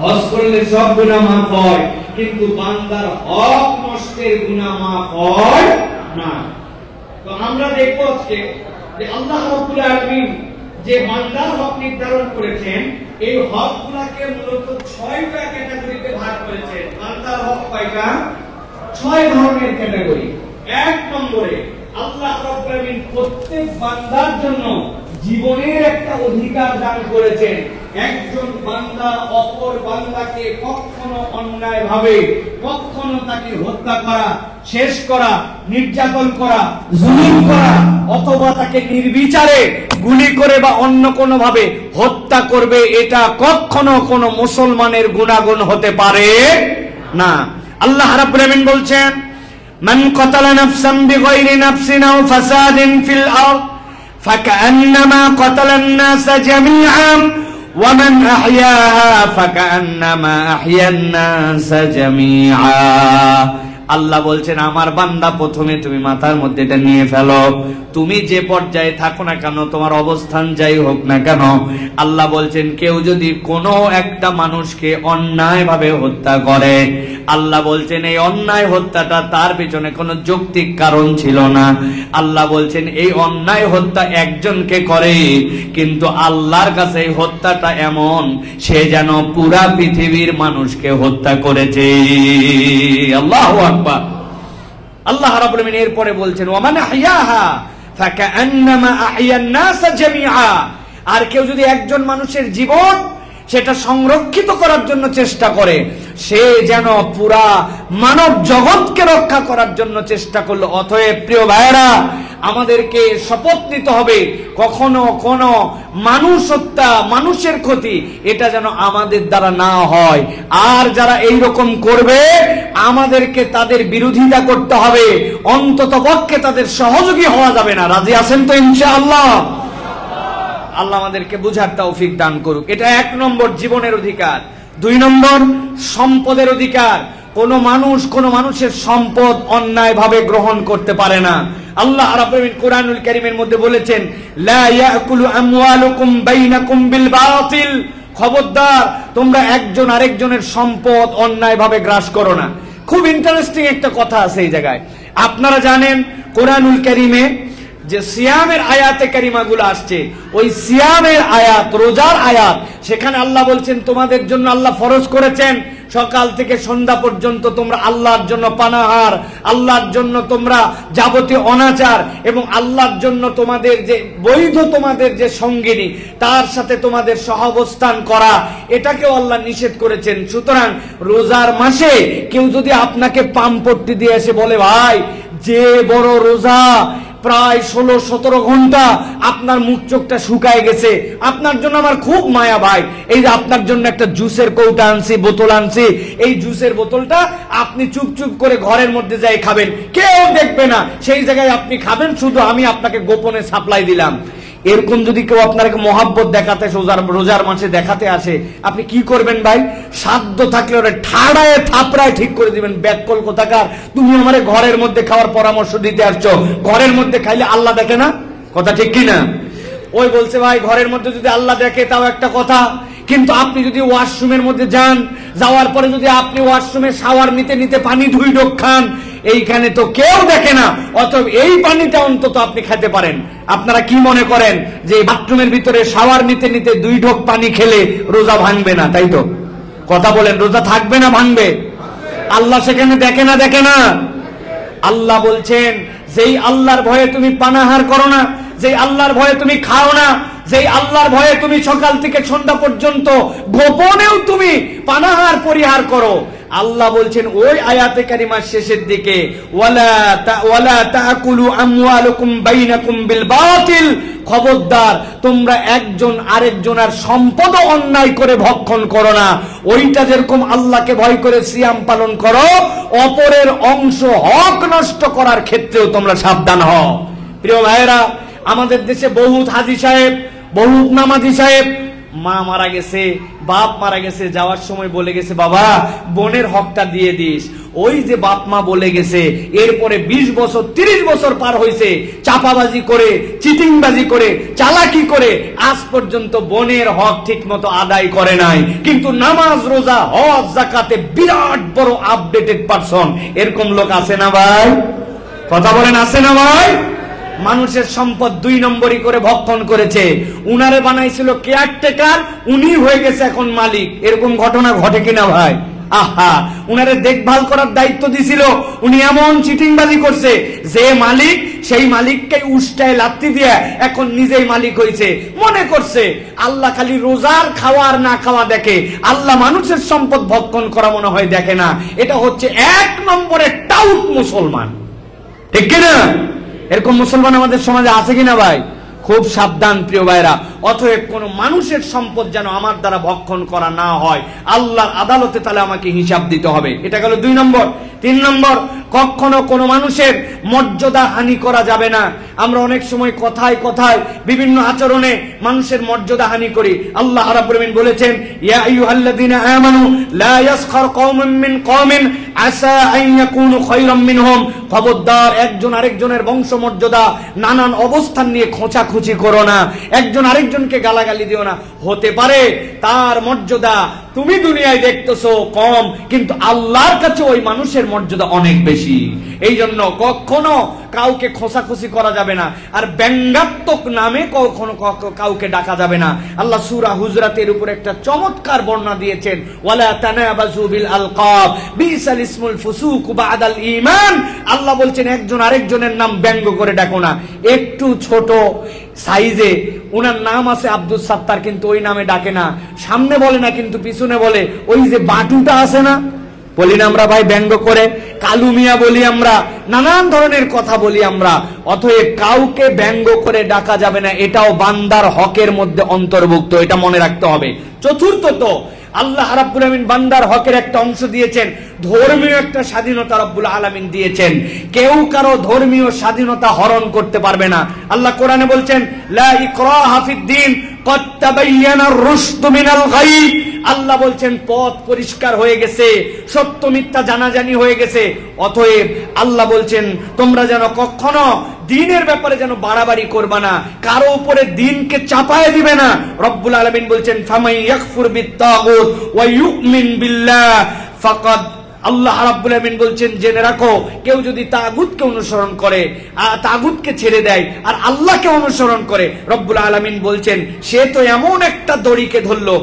হজ করলে সব গুনাহ মাফ হয়, কিন্তু বান্দার হক নষ্টের গুনাহ মাফ হয় না। তো আমরা দেখব আজকে যে আল্লাহ রাব্বুল আলামিন যে বান্দার হক নির্ধারণ করেছেন, এই হকগুলোকে মূলত 6টা ক্যাটাগরিতে ভাগ করেছেন। বান্দার হক কয়টা? 6 ধরনের ক্যাটাগরি। 1 নম্বরে আল্লাহ রাব্বুল আলামিন প্রত্যেক বান্দার জন্য জীবনের একটা অধিকার দান করেছেন। একজন বান্দা অপর বান্দাকে কখনো অন্যায়ভাবে, কখনো তাকে হত্যা করা, শেষ করা, নির্যাতন করা, জুলুম করা, অথবা তাকে নির্বিচারে গুলি করে বা অন্য কোনো ভাবে হত্যা করবে, এটা কখনো কোনো মুসলমানের গুনাহগান হতে পারে না। আল্লাহ রাব্বুল আলামিন বলছেন, মান কাতালা নাফসান বিগাইরি নাফসিন আও ফাসাদিন ফিল আরদ ফাকান্নামা কাতালান নাস জামিআন ওয়া মান আহইয়াহা ফাকান্নামা আহইয়ান নাস জামিআ। আল্লাহ বলছেন, আমার বান্দা প্রথমে তুমি মাথার মধ্যে এটা নিয়ে ফেলো, তুমি যে পর্যায়ে থাকো না কেন, তোমার অবস্থান যাই হোক না কেন, আল্লাহ বলছেন কেউ যদি কোনো একটা মানুষকে অন্যায়ভাবে হত্যা করে, আল্লাহ বলছেন এই অন্যায় হত্যাটা তার পিছনে কোনো যৌক্তিক কারণ ছিল না। আল্লাহ বলছেন এই অন্যায় হত্যা একজনকে করে, কিন্তু আল্লাহর কাছে এই হত্যাটা এমন, সে যেন পুরা পৃথিবীর মানুষকে হত্যা করেছে। আল্লাহু আকবার। আল্লাহ রাব্বুল আলামিন এরপরে বলছেন, ওয়া মান আহইয়াহা ফাকান্নামা আহইয়ান নাস জামিআ। আর কেউ যদি একজন মানুষের জীবন সেটা সংরক্ষিত করার জন্য চেষ্টা করে, সে যেন পুরা মানব জগৎকে রক্ষা করার জন্য চেষ্টা করলো। অতএব প্রিয় ভাইরা, আমাদেরকে শপথ নিতে হবে কখনো কোনো মানুষ হত্যা, মানুষের ক্ষতি, এটা যেন আমাদের দ্বারা না হয়। আর যারা এই রকম করবে, আমাদেরকে তাদের বিরোধিতা করতে হবে, অন্ততপক্ষে তাদের সহযোগী হওয়া যাবে না। রাজি আছেন তো ইনশাআল্লাহ? আল্লাহ আমাদেরকে বুঝার তৌফিক দান করুক। এটা 1 নম্বর জীবনের অধিকার। 2 নম্বর সম্পদের অধিকার। কোন মানুষ কোন মানুষের সম্পদ অন্যায়ভাবে গ্রহণ করতে পারে না। আল্লাহ রাব্বুল আলামিন কোরআনুল কারীমের মধ্যে বলেছেন, লা ইয়াকুলু আমওয়ালুকুম বাইনাকুম বিল বাতিল। খবরদার, তোমরা একজন আরেকজনের সম্পদ অন্যায়ভাবে গ্রাস করো না। খুব ইন্টারেস্টিং একটা কথা আছে এই জায়গায়। আপনারা জানেন কোরআনুল কারীমে যে সিয়ামের আয়াতে কারিমাগুলো আসছে, ওই সিয়ামের আয়াত, রোজার আয়াত, সেখানে আল্লাহ বলছেন তোমাদের জন্য আল্লাহ ফরজ করেছেন সকাল থেকে সন্ধ্যা পর্যন্ত তোমরা আল্লাহর জন্য পানাহার, আল্লাহর জন্য তোমরা যাবতীয় অনাচার, এবং আল্লাহর জন্য তোমাদের যে বৈধ তোমাদের যে সঙ্গিনী তার সাথে তোমাদের সহাবস্থান করা, এটাকেও আল্লাহ নিষেধ করেছেন। সুতরাং রোজার মাসে কেউ যদি আপনাকে পামপট্টি দিয়ে এসে বলে, ভাই যে বড় রোজা, প্রায় 16-17 ঘন্টা আপনার মুখ চোখটা শুকায় গেছে, আপনার জন্য আমার খুব মায়া ভাই, এই যে আপনার জন্য একটা জুসের কৌটা আনছি, বোতল আনছি, এই জুসের বোতলটা আপনি চুপ চুপ করে ঘরের মধ্যে যাই খাবেন, কেউ দেখবে না, সেই জায়গায় আপনি খাবেন, শুধু আমি আপনাকে গোপনে সাপ্লাই দিলাম। এরকম যদি কেউ আপনাকে মহাব্বত দেখাতে রোজার মাসে দেখাতে আসে, আপনি কি করবেন ভাই? সাধ্য থাকলে ওরা ঠাড়ায় থাপড়ায় ঠিক করে দিবেন, ব্যাককল কোথাকার, তুমি আমারে ঘরের মধ্যে খাওয়ার পরামর্শ দিতে আসছো, ঘরের মধ্যে খাইলে আল্লাহ দেখে না? কথা ঠিক কি না? ওই বলছে ভাই ঘরের মধ্যে যদি আল্লাহ দেখে তাও একটা কথা, কিন্তু আপনি যদি ওয়াশরুমের মধ্যে যান, যাওয়ার পরে যদি আপনি ওয়াশরুমে শাওয়ার নিতে নিতে পানি 2 ঢোক খান, এইখানে তো কেউ দেখে না, অতএব এই পানিটা অন্তত আপনি খেতে পারেন। আপনারা কি মনে করেন যে বাথরুমের ভিতরে শাওয়ার নিতে নিতে 2 ঢোক পানি খেলে রোজা ভাঙবে না? তাই তো? কথা বলেন, রোজা থাকবে না ভাঙবে? আল্লাহ সেখানে দেখে না? দেখে না? আল্লাহ বলছেন, যেই আল্লাহর ভয়ে তুমি পানাহার করো না, যেই আল্লাহর ভয়ে তুমি খাও না, যেই আল্লাহর ভয়ে তুমি সকাল থেকে সন্ধ্যা পর্যন্ত গোপনেও তুমি পানাহার পরিহার করো, আল্লাহ বলছেন ওই আয়াতে কারিমার শেষের দিকে, ওয়ালা তাকুলু আমওয়ালুকুম বাইনাকুম বিল বাতিল, খবরদার তোমরা একজন আরেকজনের সম্পদ অন্যায় করে ভক্ষণ করো না। ওইটা যেরকম আল্লাহকে ভয় করে সিয়াম পালন করো, অপরের অংশ হক নষ্ট করার ক্ষেত্রেও তোমরা সাবধান হও। প্রিয় ভাইয়েরা, আমাদের দেশে বহুত হাজী সাহেব, বহুত নামাজি সাহেব মা মারা গেছে, বাপ মারা গেছে, যাওয়ার সময় বলে গেছে বাবা বোনের হকটা দিয়ে দিস। ওই যে বাপ মা বলে গেছে, এরপরে 20 বছর 30 বছর পার হয়েছে, চাপাবাজি করে, চিটিংবাজি করে, চালাকি করে আজ পর্যন্ত বোনের হক ঠিক মতো আদায় করে নাই। কিন্তু নামাজ, রোজা, হজ, যাকাতে বিরাট বড় আপডেটেড পারসন। এরকম লোক আছে না ভাই? কথা বলেন, আছে না ভাই? মানুষের সম্পদ 2 নম্বরই করে ভক্ষণ করেছে। উনারে বানাইছিল কেয়ারটেকার, উনি হয়ে গেছে এখন মালিক। এরকম ঘটনা ঘটে কিনা ভাই? আহা, উনারে দেখভাল করার দায়িত্ব দিছিল, উনি এমন চিটিংবাজি করছে যে মালিক সেই মালিককে উষ্টায় লাত্তি দিয়ে এখন নিজেই মালিক হয়েছে। মনে করছে আল্লাহ খালি রোজার খাওয়ার না খাওয়া দেখে, আল্লাহ মানুষের সম্পদ ভক্ষণ করা মনে হয় দেখে না। এটা হচ্ছে 1 নম্বরের টাউট মুসলমান, ঠিক কিনা? এরকম মুসলমান আমাদের সমাজে আছে কিনা ভাই? খুব সাবধান প্রিয় ভাইরা। অতএব কোন মানুষের সম্পদ যেন আমার দ্বারা ভক্ষণ করা না হয়, আল্লাহর আদালতে তাহলে আমাকে হিসাব দিতে হবে। এটা গেল 2 নম্বর। 3 নম্বর, কখনো কোনো মানুষের মর্যাদা হানি করা যাবে না। আমরা অনেক সময় কথায় কথায় বিভিন্ন আচরণে মানুষের মর্যাদা হানি করি। আল্লাহ রাব্বুল আলামিন বলেছেন, ইয়া আইয়ুহাল্লাযীনা আমানু লা ইয়াসখার কওমুম মিন কওমিন আসা আন ইয়াকুনু খায়রাম মিনহুম। খবরদার একজন আরেকজনের বংশমর্যাদা নানান অবস্থান নিয়ে খোঁচাখুচি করো না, একজন আরেকজনকে গালাগালি দিও না। হতে পারে তার মর্যাদা তুমি দুনিয়ায় দেখতেছো কম, কিন্তু আল্লাহর কাছে ওই মানুষের মর্যাদা অনেক বেশি। এই জন্য কখনো কাউকে খোঁচাখুচি করা যাবে না, আর ব্যঙ্গাত্মক নামে কখনো কাউকে ডাকা যাবে না। আল্লাহ সূরা হুজরাতের উপর একটা চমৎকার বর্ণনা দিয়েছেন, ওয়ালা তানাবাযু বিল আলকাব বিসাল ইসমুল ফুসুক বাদাল ঈমান। আল্লাহ বলছেন একজন আরেকজনের নাম ব্যঙ্গ করে ডাকো না। একটু ছোট সাইজে ওনার নাম আছে আব্দুল সাত্তার, কিন্তু ওই নামে ডাকে না, সামনে বলে না কিন্তু পিছনে বলে। ওই যে বাটুটা আছে না, বলি না আমরা ভাই ব্যঙ্গ করে, কালু মিয়া বলি আমরা, নানান ধরনের কথা বলি আমরা। অতএব কাউকে ব্যঙ্গ করে ডাকা যাবে না, এটাও বান্দার হকের মধ্যে অন্তর্ভুক্ত, এটা মনে রাখতে হবে। চতুর্থত, আল্লাহ রাব্বুল আলামিন বান্দার হকের একটা অংশ দিয়েছেন, ধর্মীয় একটা স্বাধীনতা রাব্বুল আলামিন দিয়েছেন। কেউ কারো ধর্মীয় স্বাধীনতা হরণ করতে পারবে না। আল্লাহ কোরআনে বলছেন, লা ইকরাহা ফিদ-দীন ক্বাদ তাবায়্যানার রুশদু মিনাল গাই। আল্লাহ বলছেন পথ পরিষ্কার হয়ে গেছে, সত্য মিথ্যা জানাজানি হয়ে গেছে। অতএব আল্লাহ বলছেন তোমরা যেন কখনো দ্বীনের ব্যাপারে যেন বাড়াবাড়ি করবা না, কারো উপরে দ্বীনকে চাপায় দিবে না। রব্বুল আলামিন বলছেন, ফামাই ইয়াকফুর বিত-তাগুত ওয়া ইউমিন বিল্লাহ ফাকাদ। আল্লাহ রাব্বুল আলামিন বলছেন জেনে রাখো, কেউ যদি তাগুতকে অনুসরণ করে, তাগুতকে ছেড়ে দেয় আর আল্লাহকে অনুসরণ করে, রব্বুল আলামিন বলছেন সে তো এমন একটা দড়িকে ধরলো,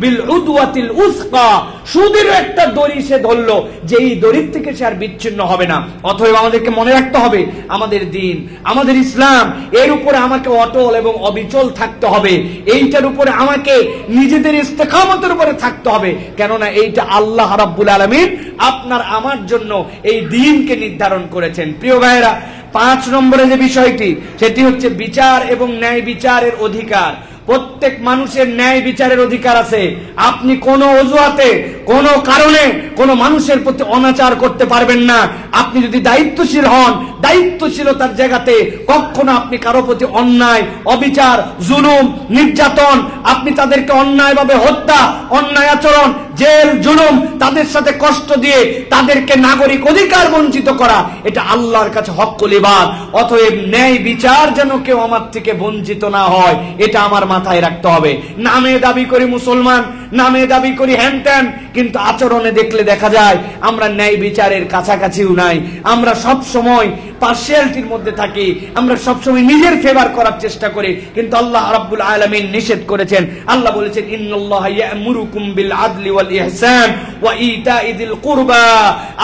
বিল উদওয়াতিল উসকা, সুদীর্ঘ একটা দড়ি সে ধরলো, যেই দড়ির থেকে সে আর বিচ্ছিন্ন হবে না। অতএব আমাদেরকে মনে রাখতে হবে আমাদের দ্বীন, আমাদের ইসলাম, এর উপরে আমাকে অটল এবং অবিচল থাকতে হবে। এইটার উপরে আমাকে নিজেদের ইস্তেকামতের উপরে থাকতে হবে, কেননা এইটা আল্লাহ রাব্বুল আলামিন আপনার আমার জন্য এই দ্বীনকে নির্ধারণ করেছেন। প্রিয় ভাইরা, 5 নম্বরে যে বিষয়টি, সেটি হচ্ছে বিচার এবং ন্যায় বিচারের অধিকার। প্রত্যেক মানুষের ন্যায় বিচারের অধিকার আছে। আপনি কোন অজুহাতে, কোন কারণে কোন মানুষের প্রতি অনাচার করতে পারবেন না। আপনি যদি দায়িত্বশীল হন, দায়িত্বশীলতার জায়গাতে কখনো আপনি কারো প্রতি অন্যায়, অবিচার, জুলুম, নির্যাতন, আপনি তাদেরকে অন্যায়ভাবে হত্যা, অন্যায় আচরণ, জেল, জুলুম, তাদের সাথে কষ্ট দিয়ে তাদেরকে নাগরিক অধিকার বঞ্চিত করা, এটা আল্লাহর কাছে হক্কুল ইবাদ। অতএব ন্যায় বিচার যেন কেউ আমার থেকে বঞ্চিত না হয়, এটা আমার মাথায় রাখতে হবে। নামে দাবি করি মুসলমান, নামে দাবি করি হ্যান ত্যান, কিন্তু আচরণে দেখলে দেখা যায় আমরা ন্যায় বিচারের কাছাকাছিও নাই। আমরা সব সময় পার্সিয়ালিটির মধ্যে থাকি, আমরা সব সময় নিজের ফেভার করার চেষ্টা করি, কিন্তু আল্লাহ রাব্বুল আলামিন নিষেধ করেছেন। আল্লাহ বলেছেন, ইন্নাল্লাহা ইয়া'মুরুকুম বিল আদলি ওয়াল ইহসান ওয়া ইতাইযিল কুরবা।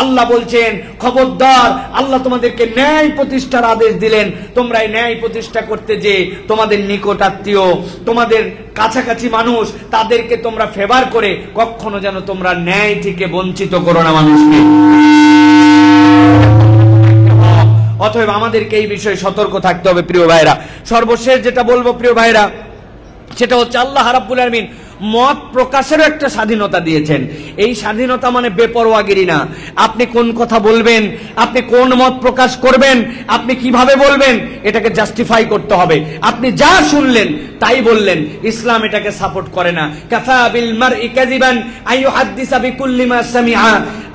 আল্লাহ বলছেন খবরদার, আল্লাহ তোমাদেরকে ন্যায় প্রতিষ্ঠার আদেশ দিলেন। তোমরা এই ন্যায় প্রতিষ্ঠা করতে যে তোমাদের নিকট আত্মীয়, তোমাদের কাছাকাছি মানুষ, তাদেরকে তোমরা ফেভার করে কখনো যেন তোমরা ন্যায় থেকে বঞ্চিত করো না মানুষকে। অতএব আমাদেরকে এই বিষয়ে সতর্ক থাকতে হবে প্রিয় ভাইরা। সর্বশেষ যেটা বলবো প্রিয় ভাইরা, সেটা হচ্ছে আল্লাহ রাব্বুল আলামিন মত প্রকাশেরও একটা স্বাধীনতা দিয়েছেন। এই স্বাধীনতা মানে বেপরোয়াগিরি না। আপনি কোন কথা বলবেন, আপনি কোন মত প্রকাশ করবেন, আপনি কিভাবে বলবেন, এটাকে জাস্টিফাই করতে হবে। আপনি যা শুনলেন তাই বললেন, ইসলাম এটাকে সাপোর্ট করে না। কাফা বিল মারই কাযিবান আইয়ুহাদ্দিসা বিকুল্লি মা সামিআ।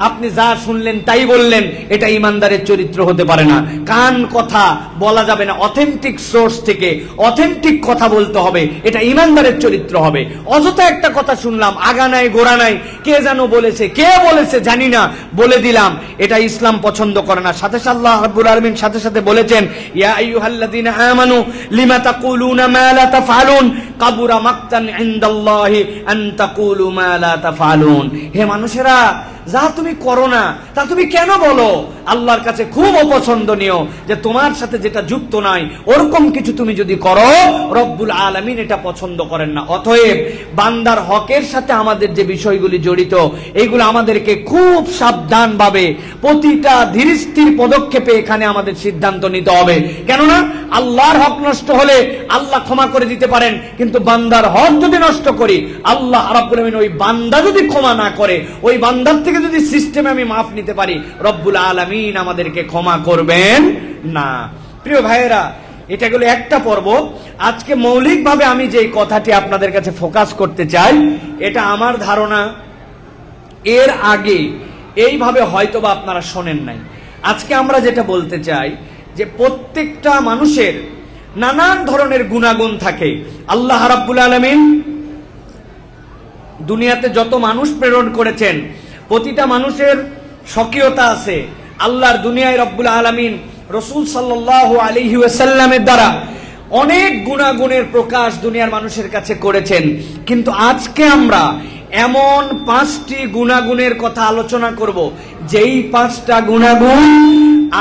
আপনি যা শুনলেন তাই বললেন, এটা ইমানদারের চরিত্র হতে পারে না। কান কথা বলা যাবে না, অথেন্টিক সোর্স থেকে অথেন্টিক কথা বলতে হবে, এটা ইমানদারের চরিত্র হবে। অযথা একটা কথা শুনলাম, আগা নাই গোড়া নাই, কে যেন বলেছে, কে বলেছে জানি না, বলে দিলাম, এটা ইসলাম পছন্দ করে না। সাথে সাথে আল্লাহ রাব্বুল আলামিন সাথে সাথে বলেছেন, ইয়া আইয়ুহাল্লাযীনা আমানু লিমা তাকুলুনা মা লা তাফআলুন কাবুরা মাকতান ইনদাল্লাহি আন তাকুলু মা লা তাফআলুন। হে মানুষেরা, যা তুমি করো না তা তুমি কেন বলো? আল্লাহর কাছে খুব অপছন্দনীয় যে তোমার সাথে যেটা যুক্ত নাই ওরকম কিছু তুমি যদি করো, রব্বুল আলামিন এটা পছন্দ করেন না। অতএব বান্দার হকের সাথে আমাদের যে বিষয়গুলি জড়িত, এইগুলো আমাদেরকে খুব সাবধানভাবে প্রতিটা ধীরস্থির পদক্ষেপে এখানে আমাদের সিদ্ধান্ত নিতে হবে। কেননা আল্লাহর হক নষ্ট হলে আল্লাহ ক্ষমা করে দিতে পারেন, কিন্তু বান্দার হক যদি নষ্ট করি, আল্লাহ রাব্বুল আলামিন ওই বান্দা যদি ক্ষমা না করে, ওই বান্দার থেকে যদি সিস্টেমে আমি মাফ নিতে পারি, রব্বুল আলামিন আমাদেরকে ক্ষমা করবেন না। প্রিয় ভাইয়েরা, এটা গেল একটা পর্ব। আজকে মৌলিকভাবে আমি যে কথাটি আপনাদের কাছে ফোকাস করতে চাই, এটা আমার ধারণা এর আগে এইভাবে হয়তোবা আপনারা শোনেন নাই। আজকে আমরা যেটা বলতে চাই যে প্রত্যেকটা মানুষের নানান ধরনের গুণাগুণ থাকে। আল্লাহ রাব্বুল আলামিন দুনিয়াতে যত মানুষ প্রেরণ করেছেন, প্রতিটা মানুষের স্বকীয়তা আছে। আল্লাহর দুনিয়ায় রব্বুল আলামিন রাসূল সাল্লাল্লাহু আলাইহি ওয়াসাল্লামের দ্বারা অনেক গুণাগুণের প্রকাশ দুনিয়ার মানুষের কাছে করেছেন। কিন্তু আজকে আমরা এমন 5টি গুণাগুণের কথা আলোচনা করব, যেই 5টা গুণাগুণ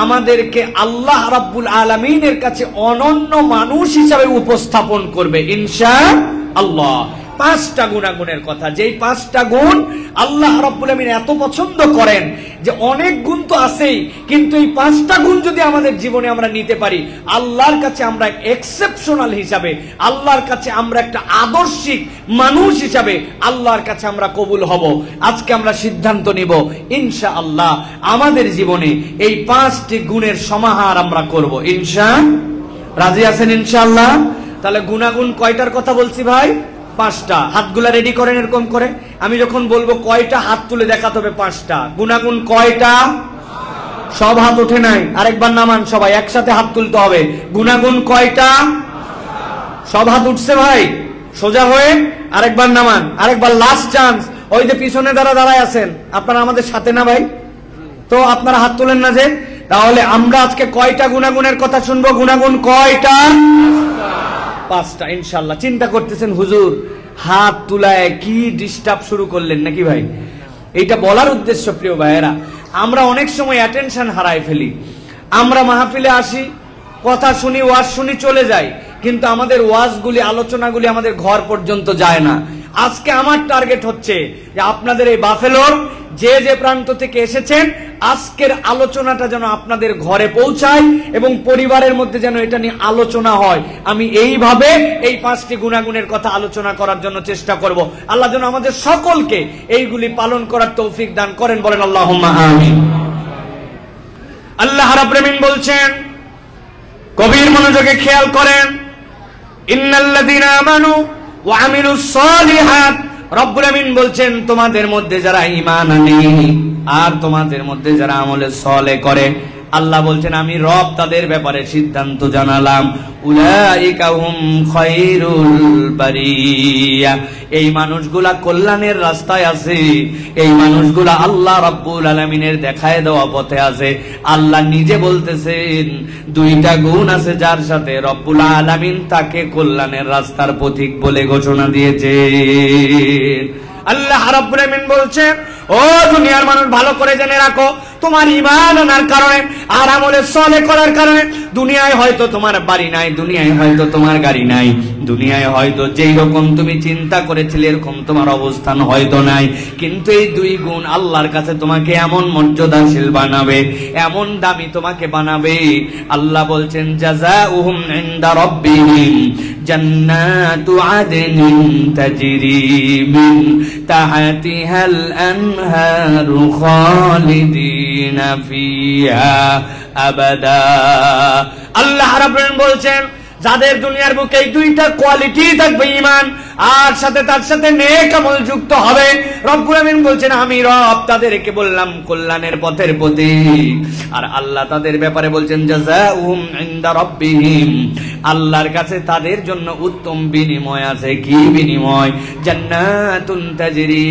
আমাদেরকে আল্লাহ রাব্বুল আলামিনের কাছে অনন্য মানুষ হিসাবে উপস্থাপন করবে ইনশাআল্লাহ। 5টা গুণাগুণের কথা, যেই 5টা গুণ আল্লাহ রাব্বুল আলামিন এত পছন্দ করেন যে অনেক গুণ তো আছেই, কিন্তু এই 5টা গুণ যদি আমাদের জীবনে আমরা নিতে পারি, আল্লাহর কাছে আমরা এক্সেপশনাল হিসাবে, আল্লাহর কাছে আমরা একটা আদর্শিক মানুষ হিসাবে আল্লাহর কাছে আমরা কবুল হব। আজকে আমরা সিদ্ধান্ত নিব ইনশাআল্লাহ আমাদের জীবনে এই 5টি গুণের সমাহার আমরা করব ইনশাআল্লাহ। রাজি আছেন ইনশাআল্লাহ? তাহলে গুণাগুণ কয়টার কথা বলছি ভাই? 5টা। হাতগুলা রেডি করেন এরকম করে। আমি যখন বলবো কয়টা, হাত তুলে দেখাতে হবে 5টা। গুণাগুণ কয়টা? সব হাত ওঠে নাই, আরেকবার নামান, সবাই একসাথে হাত তুলতে হবে। গুণাগুণ কয়টা? সব হাত উঠছে ভাই? সোজা হয়ে আরেকবার নামান, আরেকবার লাস্ট চান্স। ওই যে পিছনে দাঁড়ায় আছেন, আপনারা আমাদের সাথে না ভাই? তো আপনারা হাত তুলেন না যে? তাহলে আমরা আজকে কয়টা গুণাগুণের কথা শুনবো? গুণাগুণ কয়টা? 5টা ইনশাআল্লাহ। চিন্তা করতেছেন হুজুর হাত তুলায় কি ডিস্টার্ব শুরু করলেন নাকি ভাই? এইটা বলার উদ্দেশ্য প্রিয় ভাইয়েরা, আমরা অনেক সময় অ্যাটেনশন হারাই ফেলি। আমরা মাহফিলে আসি, কথা শুনি, ওয়াজ শুনি, চলে যাই, কিন্তু আমাদের ওয়াজগুলি, আলোচনাগুলি আমাদের ঘর পর্যন্ত যায় না। আজকে আমার টার্গেট হচ্ছে যে আপনাদের এই বাফেলোর যে যে প্রান্ত থেকে এসেছেন, আজকের আলোচনাটা যেন আপনাদের ঘরে পৌঁছায় এবং পরিবারের মধ্যে যেন এটা নিয়ে আলোচনা হয়। আমি এইভাবে এই 5টি গুণাগুণের কথা আলোচনা করার জন্য চেষ্টা করব। আল্লাহ যেন আমাদের সকলকে এইগুলি পালন করার তৌফিক দান করেন, বলেন আল্লাহুম্মা আমিন। আল্লাহ রাব্বুল আলামিন বলছেন, গভীর মনোযোগে খেয়াল করেন, ইন্নাল্লাযীনা আমানু ওয়া আমিলুস সালিহাত। রব্বুল আমিন বলছেন, তোমাদের মধ্যে যারা ঈমান আনে আর তোমাদের মধ্যে যারা আমলে সালেহ করে, আল্লাহ বলছেন আমি রব তাদের ব্যাপারে সিদ্ধান্ত জানালাম, উলাইকা হুম খায়রুল বারিয়া। এই মানুষগুলা কল্যাণের রাস্তায় আছে, এই মানুষগুলা আল্লাহ রাব্বুল আলামিনের দেখায় দেওয়া পথে আছে। আল্লাহ নিজে বলতেছেন 2টা গুণ আছে যার সাথে রব্বুল আলামিন তাকে কল্যাণের রাস্তার পথিক বলে ঘোষণা দিয়েছেন। আল্লাহ রাব্বুল আলামিন বলছেন, ও দুনিয়ার মানুষ ভালো করে জেনে রাখো, তোমার ঈমান আনার কারণে আর আমলে সালেহ করার কারণে দুনিয়ায় হয়তো তোমার বাড়ি নাই, দুনিয়ায় হয়তো তোমার গাড়ি নাই, দুনিয়ায় হয়তো যেই রকম তুমি চিন্তা করেছিলে এরকম তোমার অবস্থান হয়তো নাই, কিন্তু এই দুই গুণ আল্লাহর কাছে তোমাকে এমন মর্যাদাশীল বানাবে, এমন দামি তোমাকে বানাবে। আল্লাহ বলছেন জাযাউহুম ইনদা রাব্বিহিম জান্নাতু আদনিন তাজরি মিন তাহতিহাল আনহারু খালিদিনা ফিহা আবাদা। আল্লাহ রাব্বুল আলামিন বলছেন যাদের দুনিয়ার বুকে এই দুইটা কোয়ালিটি থাকবে, ঈমান আর সাথে তার সাথে নেক আমল যুক্ত হবে, রব্বুল আমিন বলছেন আমি রব তাদেরকে বললাম কল্যাণের পথের প্রতীক। আর আল্লাহ তাদের ব্যাপারে বলছেন জাযাউহুম ইনদা রাব্বিহিম, আল্লাহর কাছে তাদের জন্য উত্তম বিনিময় আছে। কি বিনিময়? জান্নাতুন তাজরি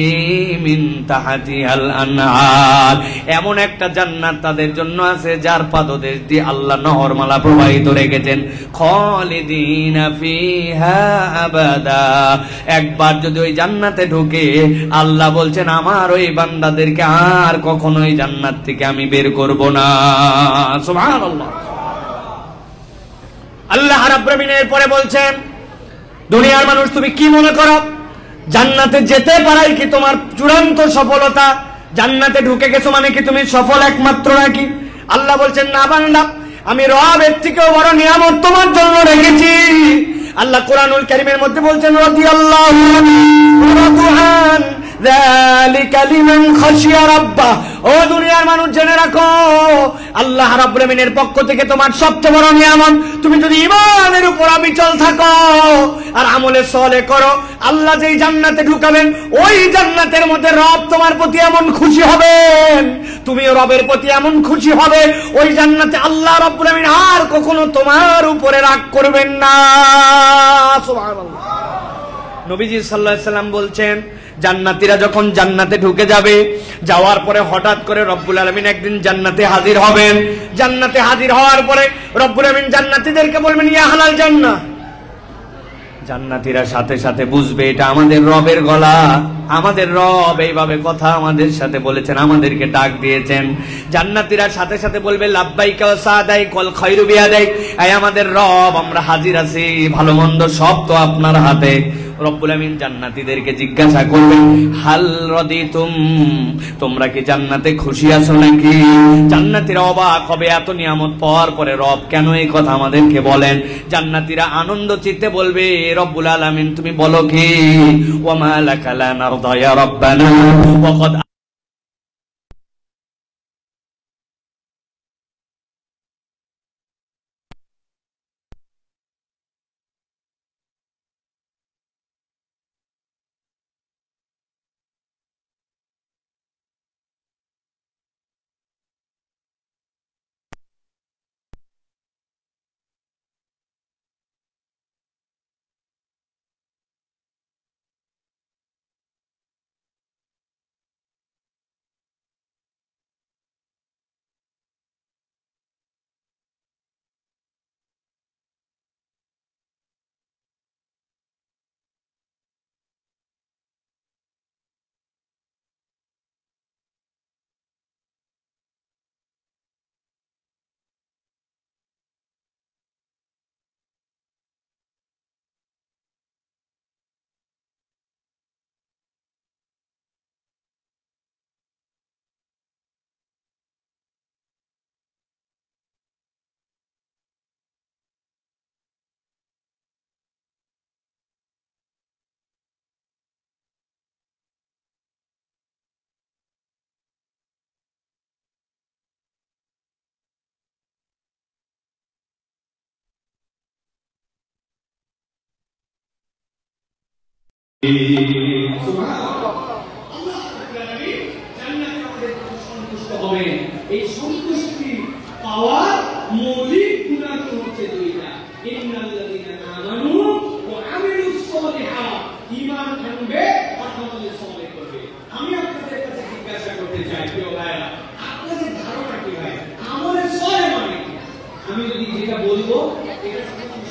মিন তাহতিহাল আনহার, এমন একটা জান্নাত তাদের জন্য আছে যার পাদদেশ দিয়ে আল্লাহ নহরমালা প্রবাহিত রেখেছেন। খালিদিনা ফিহা আবাদা, একবার যদি ওই জান্নাতে ঢুকে আল্লাহ বলছেন আমার ওই বান্দাদেরকে আর কখনোই জান্নাত থেকে আমি বের করব না। সুবহানাল্লাহ। আল্লাহ রাব্বুল আমিন এরপরে বলছেন দুনিয়ার মানুষ তুমি কি মনে করো জান্নাতে যেতে পারাই কি তোমার চূড়ান্ত সফলতা? জান্নাতে ঢুকে গেছো মানে কি তুমি সফল একমাত্র নাকি? আল্লাহ বলছেন না বান্দা, আমি রব এর থেকেও বড় নিয়ামত তোমার জন্য রেখেছি। আল্লাহ কোরআনুল কারীমের মধ্যে বলছেন রাদিয়াল্লাহু আনহু যালিকা লিমান খাশিয়া রাব্বাহ, ও দুনিয়ার মানুষ জেনে রাখো আল্লাহ রাব্বুল আমিনের পক্ষ থেকে তোমার সবচেয়ে বড় নিয়ামত তুমি যদি ঈমানের উপর অবিচল থাকো আর আমলে সালেহ করো, আল্লাহ যেই জান্নাতে ঢুকাবেন ওই জান্নাতের মধ্যে রব তোমার প্রতি এমন খুশি হবেন, তুমিও রবের প্রতি এমন খুশি হবে, ওই জান্নাতে আল্লাহ রাব্বুল আমিন আর কখনো তোমার উপরে রাগ করবেন না। সুবহানাল্লাহ। নবীজি সাল্লাল্লাহু আলাইহি সাল্লাম বলছেন জান্নাতীরা যখন জান্নাতে ঢুকে যাবে, যাওয়ার পরে হঠাৎ করে রব্বুল আলামিন একদিন জান্নাতে হাজির হবেন। জান্নাতে হাজির হওয়ার পরে রব্বুল আলামিন জান্নাতীদেরকে বলবেন ইয়া আহলাল জান্নাহ। জান্নাতীরা সাথে সাথে বুঝবে এটা আমাদের রবের গলা, আমাদের রব এইভাবে কথা আমাদের সাথে বলেছেন, আমাদেরকে ডাক দিয়েছেন। জান্নাতীরা সাথে সাথে বলবে লাব্বাইকা ওয়া সাদাইক ওয়াল খায়রু বিয়াদাইক, আয় আমাদের রব আমরা হাজির আছি, ভালো মন্দ সব তো আপনার হাতে। রব্বুল আমিন জান্নাতীদেরকে জিজ্ঞাসা করবেন হাল রাদিতুম, তোমরা কি জান্নাতে খুশি আছো নাকি? জান্নাতীরা অবাক হবে, এত নিয়ামত পাওয়ার পরে রব কেন এই কথা আমাদেরকে বলেন? জান্নাতীরা আনন্দ চিত্তে বলবে রব্বুল আলামিন তুমি বলো কি ওয়া মা লাকা লা নারদা ইয়া রাব্বানা ওয়া ক্বাদ এই সন্তুষ্টি পাওয়ার মৌলিক গুণাগুণ হচ্ছে দুইটা, ইন্নাল্লাযীনা আমানু ওয়া আমিলুস সালিহাত, ঈমান আনবে আর আমল সালেহ করবে। আমি আপনাদের কাছে জিজ্ঞাসা করতে চাই প্রিয় ভাইরা, আপনাদের ধারণা কি ভাই আমলে সালেহ মানে কি? আমি যদি যেটা বলবো এটা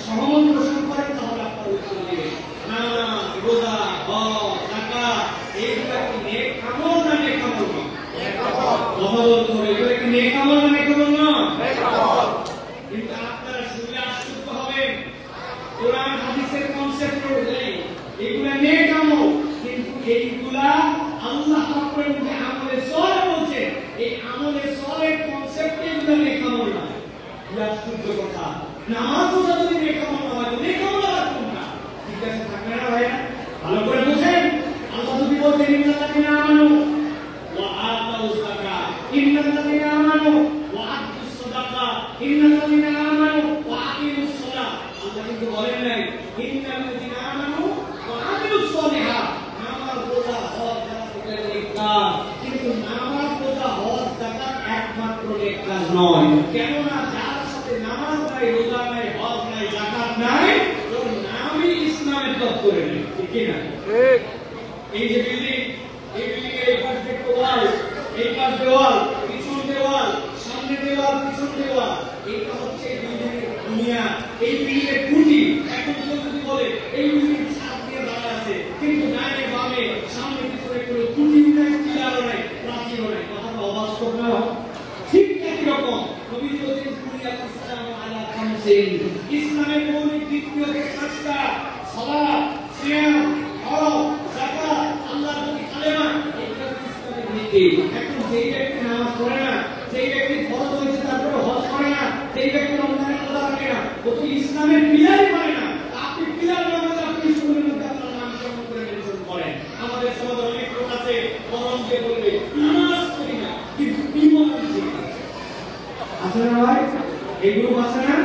সহমত পোষণ করেন তাহলে আপনারা উত্তর দিবেন নামাজ, রোজা, হজ, যাকাত, এইগুলা কি নেক আমল না নেক আমল? কথা বলতে হবে। আল্লাহ পাকের যে আমলে সওয়াল বলছে, এই আমলে সওয়ালের কনসেপ্টে যদি নেক আমল না, এটা শুদ্ধ কথা। নামাজও যদি নেক আমল না হয়, নেক আমল আর কোনটা? ঠিক আছে, থাকবে না ভাইরা? ভালো করে বুঝেন। আল্লাহ যদি বলতেন ইন্নাল্লাযিনা আমানু ওয়া আতাউস যাকাত, ইন্নাল্লাযিনা আমানু ওয়া আতুস সাদাকা, ইন্নাল্লাযিনা আমানু ওয়া আকিমুস সালাহ, আল্লাহ কিন্তু বলেন নাই ইন্নাল্লাযিনা আমানু ওয়া আমিলুস সালিহাত, নামাজ রোজা হজ যাকাতের নেক কাজ। কিন্তু নামাজ রোজা হজ যাকাত একমাত্র নেক কাজ নয়। কেননা যার সাথে নামাজ নাই, রোজা নাই, হজ নাই, যাকাত নাই, ওর নামই ইসলামের দপ্তরে নেই। ঠিক কি না? ঠিক। এই যে বিল্ডিং, এই বিল্ডিং এর এই পাশে ওয়াল, এই পাশে দেওয়াল, পিছন দেওয়াল, সামনে দেওয়াল, পিছন দেওয়াল, এইটা হচ্ছে বিল্ডিং এর দুনিয়া। এই বিল্ডিং এর খুঁটি। এখন কেউ যদি বলে এই বিল্ডিং ছাদ দিয়ে দাঁড়া আছে, কিন্তু ডানে বামে সামনে পিছনে কোনো খুঁটি নাই, পিলারও নাই, প্রাচীরও নাই, কথাটা অবাস্তব না? ঠিক একই রকম নবী বলেছেন বুনিয়াল ইসলাম আলা খামসিন, ইসলামের মৌলিক দিকগুলো পাঁচটা: সালাত, সিয়াম, হজ, যাকাত, আল্লাহর প্রতি কালেমা। এটা ইসলামের নীতি। এখন যেই ব্যক্তি নামাজ পড়ে না, যেই ব্যক্তি ফরজ হয়েছে তারপরে হজ করে না, যেই ব্যক্তি রমজানের রোজা রাখে না, ও তো ইসলামের পিলারই মানে না। আপনি পিলার মানে আপনি স্কুলের মধ্যে আপনার নাম কেমন করে মেনশন করেন? আমাদের সমাজে অনেক লোক আছে বরং যে বলবে নামাজ পড়ি না কিন্তু ঈমান ঠিক আছে। আছে না ভাই? এই গ্রুপ আছে না?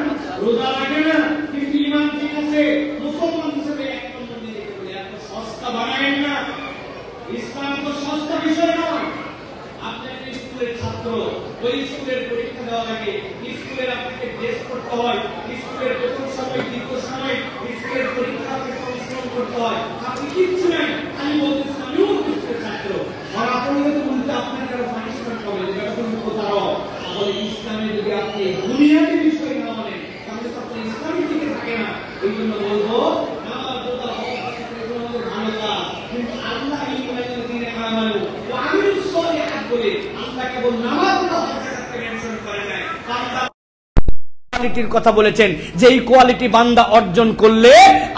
রোজা রাখে না কিন্তু ঈমান ঠিক আছে। মুসলমান হিসেবে এক নম্বর দিয়ে বলে এত সস্তা বানায়েন না। ইসলাম তো সস্তা বিষয় নয়। আপনি একটা স্কুলের ছাত্র, ওই স্কুলের পরীক্ষা দেওয়া লাগে, স্কুলের আপনাকে ড্রেস করতে হয়, স্কুলের প্রথম সময়, দ্বিতীয় সময় স্কুলের পরীক্ষা আপনাকে পরিশ্রম করতে হয়। আপনি কিচ্ছু নাই, খালি বলতেছেন আমিও স্কুলের ছাত্র। আর আপনি যদি বলতে আপনার কারো পানিশমেন্ট হবে, যেটা কোনো প্রতারক। তাহলে ইসলামে যদি আপনি দুনিয়াতে বিষয় না মানেন, তাহলে তো আপনি ইসলামের দিকে থাকে না। এই জন্য বলবো নামাজ রোজা হজ এগুলো ভালো কাজ, কিন্তু আল্লাহ ইন্নাল্লাযিনা আমানু ওয়া আমিলুস সালিহাত বলে আল্লাহ কেবল নামাজ রোজা হজ যাকাতকে মেনশন করে নাই। কোয়ালিটির কথা বলেছেন, যে এই কোয়ালিটি বান্দা অর্জন করলে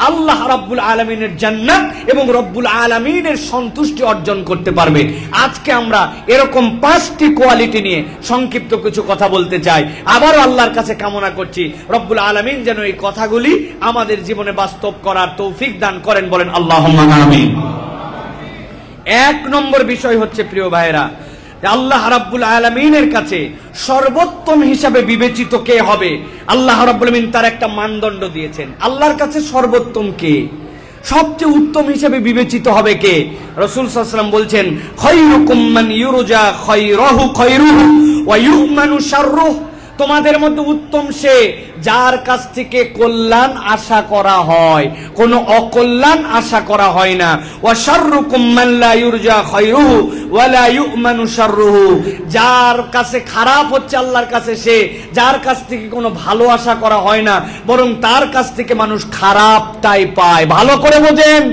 আল্লাহ রাব্বুল আলামিনের জান্নাত এবং রব্বুল আলামিনের সন্তুষ্টি অর্জন করতে পারবে। আজকে আমরা এরকম 5টি কোয়ালিটি নিয়ে সংক্ষিপ্ত কিছু কথা বলতে চাই। আবারও আল্লাহর কাছে কামনা করছি রব্বুল আলামিন যেন এই কথাগুলি আমাদের জীবনে বাস্তব করার তৌফিক দান করেন। বলেন আল্লাহুম্মা আমিন। 1 নম্বর বিষয় হচ্ছে প্রিয় ভাইরা, আল্লাহ রাব্বুল আলামিনের কাছে সর্বোত্তম হিসাবে বিবেচিত কে হবে, আল্লাহ রাব্বুল আলামিন তার একটা মানদণ্ড দিয়েছেন। আল্লাহর কাছে সর্বোত্তম কে, সবচেয়ে উত্তম হিসাবে বিবেচিত হবে কে? রাসূল সাল্লাল্লাহু আলাইহি ওয়াসাল্লাম বলছেন, খায়রুকুম মান ইউরজা খায়রুহু খায়রুহু ওয়া ইউমানু শাররুহু, তোমাদের মধ্যে উত্তম সে যার কাছ থেকে কল্যাণ আশা করা হয়, কোনো অকল্যাণ আশা করা হয় না। ওয়া শাররুকুম মান লা ইউরজা খায়রুহু ওয়া লা ইউমানু শাররুহু, যার কাছে খারাপ হচ্ছে আল্লাহর কাছে সে যার কাছ থেকে কোনো ভালো আশা করা হয় না, বরং তার কাছ থেকে মানুষ খারাপটাই পায়। ভালো করে বোঝেন,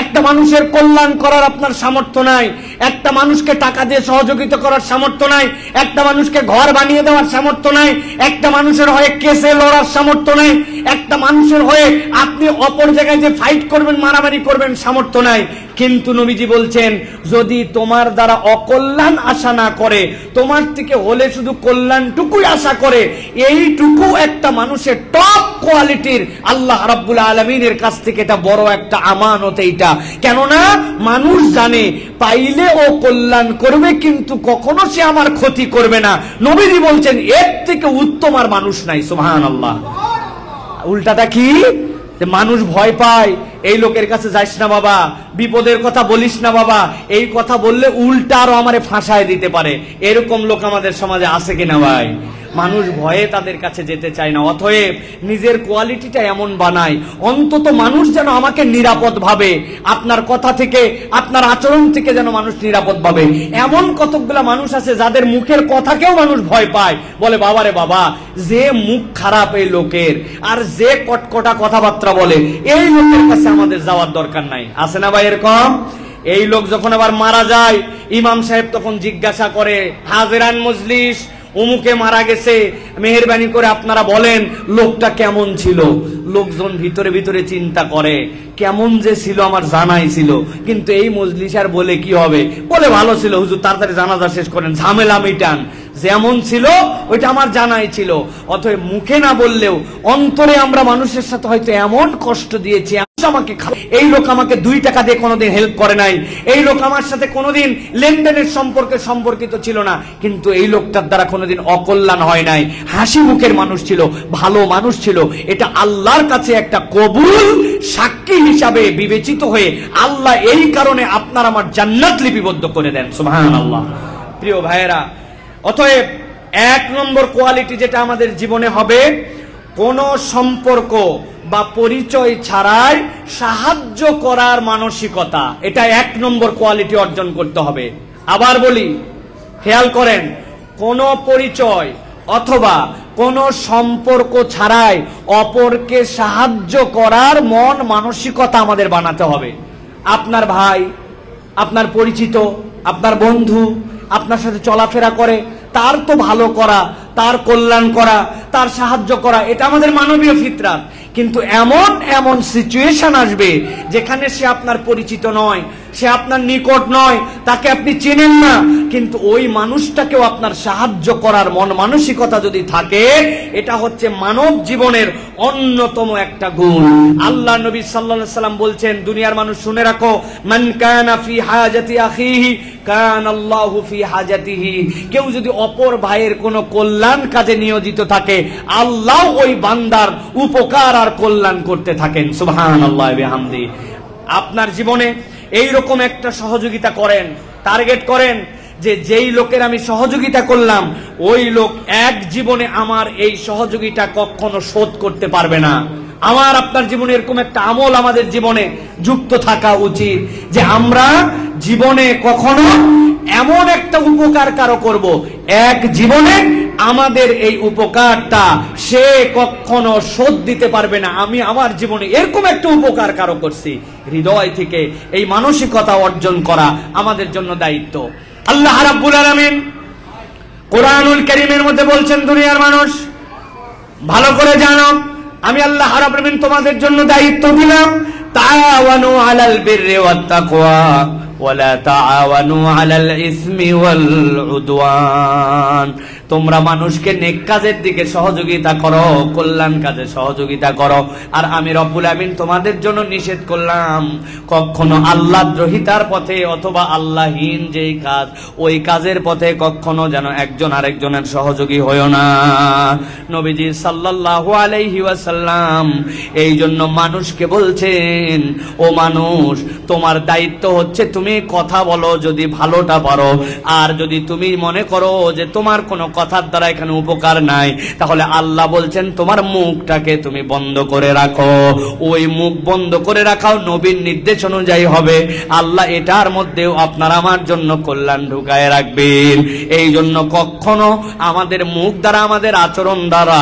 একটা মানুষের কল্যাণ করার আপনার সামর্থ্য নাই, একটা মানুষকে টাকা দিয়ে সহযোগিতা করার সামর্থ্য নাই, একটা মানুষকে ঘর বানিয়ে দেওয়ার সামর্থ্য নাই, একটা মানুষের হয়ে কেসে লড়ার সামর্থ্য নাই, একটা মানুষের হয়ে আপনি অপর জায়গায় যে ফাইট করবেন, মারামারি করবেন সামর্থ্য নাই। কিন্তু নবীজি বলছেন, যদি তোমার দ্বারা অকল্যাণ আশা না করে, তোমার থেকে হলে শুধু কল্যাণটুকুই আশা করে, এইটুকু একটা মানুষের টপ কোয়ালিটির আল্লাহ রাব্বুল আলামিনের কাছ থেকে এটা বড় একটা আমানত। এইটা কেননা মানুষ জানে পাইলে ও কল্যাণ করবে, কিন্তু কখনো সে আমার ক্ষতি করবে না। নবীজি বলছেন এর থেকে উত্তম আর মানুষ নাই। সুবহানাল্লাহ। উল্টাটা কি? মানুষ ভয় পায়, এই লোকের কাছে যাইস না বাবা, বিপদের কথা বলিস না বাবা, এই কথা বললে উল্টা আরো আমারে ফাঁসায় দিতে পারে। এরকম লোক আমাদের সমাজে আছে কিনা ভাই? মানুষ ভয়ে তাদের কাছে যেতে চায় না। অতএব নিজের কোয়ালিটিটা এমন বানায়, অন্তত মানুষ যেন আমাকে নিরাপদ ভাবে, আপনার কথা থেকে আপনার আচরণ থেকে যেন মানুষ নিরাপদ ভাবে। এমন কতকগুলা মানুষ আছে যাদের মুখের কথাকেও মানুষ ভয় পায়, বলে বাবারে বাবা, যে মুখ খারাপ এই লোকের, আর যে কটকটা কথাবার্তা বলে, এই লোকের কাছে আমাদের যাওয়ার দরকার নাই। আছে না ভাই এরকম? এই লোক যখন আবার মারা যায়, ইমাম সাহেব তখন জিজ্ঞাসা করে, হাজিরান মজলিস, অমুকে মারা গেছে, মেহেরবানি করে আপনারা বলেন লোকটা কেমন ছিল। লোকজন ভিতরে ভিতরে চিন্তা করে কেমন যে ছিল আমার জানাই ছিল, কিন্তু এই মজলিস আর বলে কি হবে, বলে ভালো ছিল হুজুর তাড়াতাড়ি জানাজা শেষ করেন, ঝামেলা মিটান, যেমন ছিল ওইটা আমার জানাই ছিল। অতএব মুখে না বললেও অন্তরে আমরা মানুষের সাথে হয়তো এমন কষ্ট দিয়েছি, আমাকে এই লোক আমাকে 2 টাকা দিয়ে কোনোদিন হেল্প করে নাই, এই লোক আমার সাথে কোনোদিন লেনদেনের সম্পর্কে সম্পর্কিত ছিল না, কিন্তু এই লোকটার দ্বারা কোনোদিন অকল্যাণ হয় নাই, হাসি মুখের মানুষ ছিল, ভালো মানুষ ছিল। এটা আল্লাহর কাছে একটা কবুল সাক্ষী হিসাবে বিবেচিত হয়ে আল্লাহ এই কারণে আপনার আমার জান্নাত লিপিবদ্ধ করে দেন। সুবহানাল্লাহ। প্রিয় ভাইয়েরা, অতএব 1 নম্বর কোয়ালিটি যেটা আমাদের জীবনে হবে, কোন সম্পর্ক বা পরিচয় ছাড়াই সাহায্য করার মানসিকতা, এটা 1 নম্বর কোয়ালিটি অর্জন করতে হবে। আবার বলি, খেয়াল করেন, কোন পরিচয় অথবা কোন সম্পর্ক ছাড়াই অপরকে সাহায্য করার মন মানসিকতা আমাদের বানাতে হবে। আপনার ভাই, আপনার পরিচিত, আপনার বন্ধু আপনার সাথে চলাফেরা করে, তার তো ভালো করা, তার কল্যাণ করা, তার সাহায্য করা, এটা আমাদের মানবীয় ফিতরাত। কিন্তু এমন এমন সিচুয়েশন আসবে যেখানে সে আপনার পরিচিত নয়, সে আপনার নিকট নয়, তাকে আপনি চেনেন না, কিন্তু ওই মানুষটাকেও আপনার সাহায্য করার মন মানসিকতা যদি থাকে, এটা হচ্ছে মানব জীবনের অন্যতম একটা গুণ। আল্লাহ নবী সাল্লাল্লাহু আলাইহি সাল্লাম বলছেন, দুনিয়ার মানুষ শুনে রাখো, মান কানা ফি হাজাতি আখিহি কানাল্লাহু ফি হাজাতিহি। কেউ যদি অপর ভাইয়ের কোনো কল্যাণ কাজে নিয়োজিত থাকে, আল্লাহ ওই বান্দার উপকার আর কল্যাণ করতে থাকেন। সুবহানাল্লাহ বিহামদি। আপনার জীবনে এইরকম একটা সহযোগিতা করেন, টার্গেট করেন যে যেই লোকের আমি সহযোগিতা করলাম ওই লোক এক জীবনে আমার এই সহযোগিতা কখনো শোধ করতে পারবে না। আমার আপনার জীবনে এরকম একটা আমল আমাদের জীবনে যুক্ত থাকা উচিত যে আমরা জীবনে কখনো এমন একটা উপকার কারো করব, এক জীবনে আমাদের এই উপকারটা সে কখনো শোধ দিতে পারবে না। আমি আমার জীবনে এরকম একটা উপকার কারো করছি, হৃদয় থেকে এই মানসিকতা অর্জন করা আমাদের জন্য দায়িত্ব। আল্লাহ রাব্বুল আলামিন কোরআনুল কারীমের মধ্যে বলছেন, দুনিয়ার মানুষ ভালো করে জানো, আমি আল্লাহ রাব্বুল আলামিন তোমাদের জন্য দায়িত্ব দিলাম, তাআওয়ানু আলাল বিররি ওয়াত তাকওয়া ওয়ালা তাআওয়ানু আলাল ইসমি ওয়াল উদওয়ান। তোমরা মানুষকে নেক কাজের দিকে সহযোগিতা করো, কল্যাণ কাজে সহযোগিতা করো, আর আমি রব্বুল আমিন তোমাদের জন্য নিষেধ করলাম কখনো আল্লাহদ্রোহিতার পথে অথবা আল্লাহহীন যেই কাজ ওই কাজের পথে কখনো যেন একজন আরেকজনের সহযোগী হয়ো না। নবীজি সাল্লাল্লাহু আলাইহি ওয়াসাল্লাম এই জন্য মানুষকে বলছেন, ও মানুষ, তোমার দায়িত্ব হচ্ছে তুমি কথা বলো যদি ভালোটা পারো, আর যদি তুমি মনে করো যে তোমার কোনো কথার দ্বারা এখানে উপকার নাই, তাহলে আল্লাহ বলছেন তোমার মুখটাকে তুমি বন্ধ করে রাখো। ওই মুখ বন্ধ করে রাখাও নবীর নির্দেশ অনুযায়ী হবে। আল্লাহ এটার মধ্যেও আপনার আমার জন্য কল্যাণ ঢুকায় রাখবেন। এই জন্য কখনো আমাদের মুখ দ্বারা, আমাদের আচরণ দ্বারা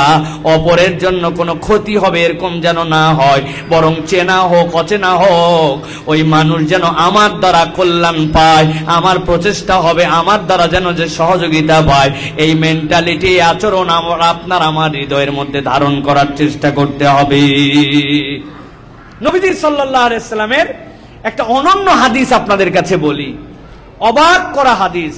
অপরের জন্য কোনো ক্ষতি হবে এরকম যেন না হয়, বরং চেনা হোক অচেনা হোক ওই মানুষ যেন আমার দ্বারা কল্যাণ পায়, আমার প্রচেষ্টা হবে আমার দ্বারা যেন যে সহযোগিতা পায়, এই মেন্টালিটি আচরণ আপনার আমার হৃদয়ের মধ্যে ধারণ করার চেষ্টা করতে হবে। নবীজি সাল্লাল্লাহু আলাইহি সাল্লামের একটা অনন্য হাদিস আপনাদের কাছে বলি, অবাক করা হাদিস।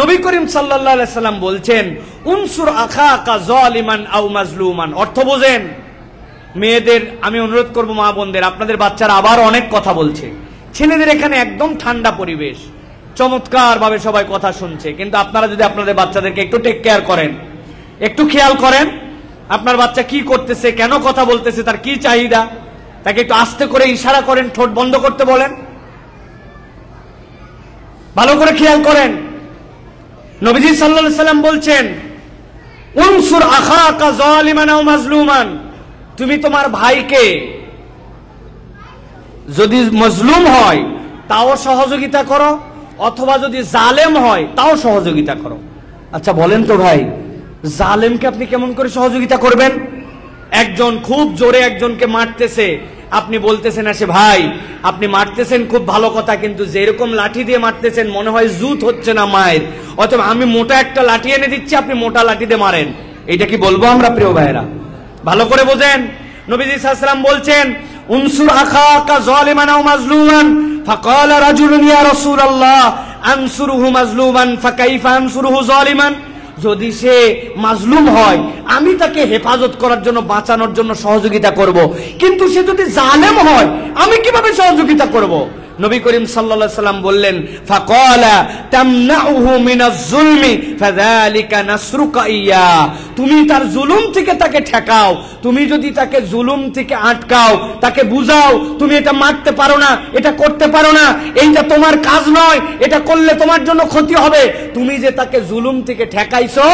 নবী করিম সাল্লাল্লাহু আলাইহি সাল্লাম বলছেন, উনসুর আখাকা যালিমান আও মাজলুমান। অর্থ বোঝেন? মেয়েদের আমি অনুরোধ করব, মা বোনদের, আপনাদের বাচ্চারা আবার অনেক কথা বলছে, ছেলেদের এখানে একদম ঠান্ডা পরিবেশ, চমৎকার ভাবে সবাই কথা শুনছে, কিন্তু আপনারা যদি আপনাদের বাচ্চাদেরকে একটু টেক কেয়ার করেন, একটু খেয়াল করেন আপনার বাচ্চা কি করতেছে, কেন কথা বলতেছে, তার কি চাহিদা, তাকে একটু আস্তে করে ইশারা করেন, ঠোঁট বন্ধ করতে বলেন, ভালো করে খেয়াল করেন। নবীজি সাল্লাল্লাহু আলাইহি সাল্লাম বলছেন, উনসুর আখাকা যালিমান আও মাজলুমান, তুমি তোমার ভাইকে যদি মজলুম হয় তাও সহযোগিতা করো, অথবা যদি জালেম হয় তাও সহযোগিতা করো। আচ্ছা বলেন তো ভাই, জালেমকে আপনি কেমন করে সহযোগিতা করবেন? একজন খুব জোরে একজনকে মারতেছে, আপনি বলতেছেন আসে ভাই আপনি মারতেছেন খুব ভালো কথা, কিন্তু যেরকম লাঠি দিয়ে মারতেছেন মনে হয় জুত হচ্ছে না মায়ের, অথবা আমি মোটা একটা লাঠি এনে দিচ্ছি আপনি মোটা লাঠি দিয়ে মারেন। এটা কি বলবো আমরা প্রিয় ভাইরা? ভালো করে বোঝেন। নবীজি সাল্লাল্লাহু আলাইহি ওয়াসাল্লাম বলছেন উনসুর আখাকা যালিমান আও মাজলুমান ফাকালা রাজুলুন ইয়া রাসূলুল্লাহ আনসুরুহু মাজলুমান ফাকাইফা আনসুরুহু যালিমান। যদি সে মাজলুম হয় আমি তাকে হেফাজত করার জন্য বাঁচানোর জন্য সহযোগিতা করব, কিন্তু সে যদি জালেম হয় আমি কিভাবে সহযোগিতা করব? নবী করিম সাল্লাল্লাহু আলাইহি সাল্লাম বললেন ফাকালা তামনাউহু মিনাজ যুলমি ফাযালিকা নাসরুকা ইয়া। তুমি তার জুলুম থেকে তাকে ঠেকাও, তুমি যদি তাকে জুলুম থেকে আটকাও, তাকে বুঝাও তুমি এটা মারতে পারো না, এটা করতে পারো না, এইটা তোমার কাজ নয়, এটা করলে তোমার জন্য ক্ষতি হবে, তুমি যে তাকে জুলুম থেকে ঠেকাইছো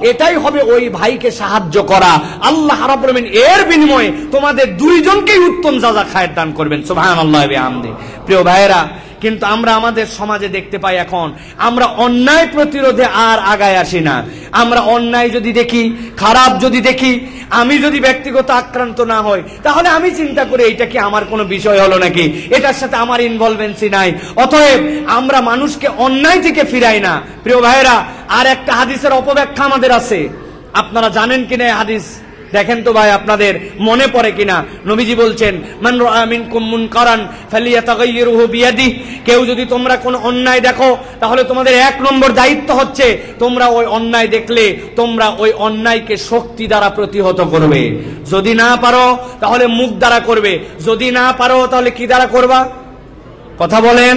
এটাই হবে ওই ভাইকে সাহায্য করা। আল্লাহ রাব্বুল আলামিন এর বিনিময়ে তোমাদের দুইজনকেই উত্তম যাজা খায়ের দান করবেন। সুবহানাল্লাহি ওয়া বিহামদিহি। প্রিয় ভাইরা, কিন্তু আমরা আমাদের সমাজে দেখতে পাই এখন আমরা অন্যায় প্রতিরোধে আর আগায় আসি না। আমরা অন্যায় যদি দেখি, খারাপ যদি দেখি, আমি যদি ব্যক্তিগত আক্রান্ত না হই তাহলে আমি চিন্তা করি এটা কি আমার কোনো বিষয় হলো নাকি, এটার সাথে আমার ইনভলভেন্সি নাই, অতএব আমরা মানুষকে অন্যায় থেকে ফিরাই না। প্রিয় ভাইরা, আর একটা হাদিসের অপব্যাখ্যা আমাদের আছে, আপনারা জানেন কিনা এই হাদিস? দেখেন তো ভাই আপনাদের মনে পড়ে কিনা? নবীজি বলছেন মান রাআ মিনকুম মুনকারান ফালিয়াতাগাইয়িরহু বিয়াদিহি। কেউ যদি তোমরা কোনো অন্যায় দেখো তাহলে তোমাদের এক নম্বর দায়িত্ব হচ্ছে তোমরা ওই অন্যায় দেখলে তোমরা ওই অন্যায়কে শক্তি দ্বারা প্রতিহত করবে। যদি না পারো তাহলে মুখ দ্বারা করবে, যদি না পারো তাহলে কি দ্বারা করবা? কথা বলেন।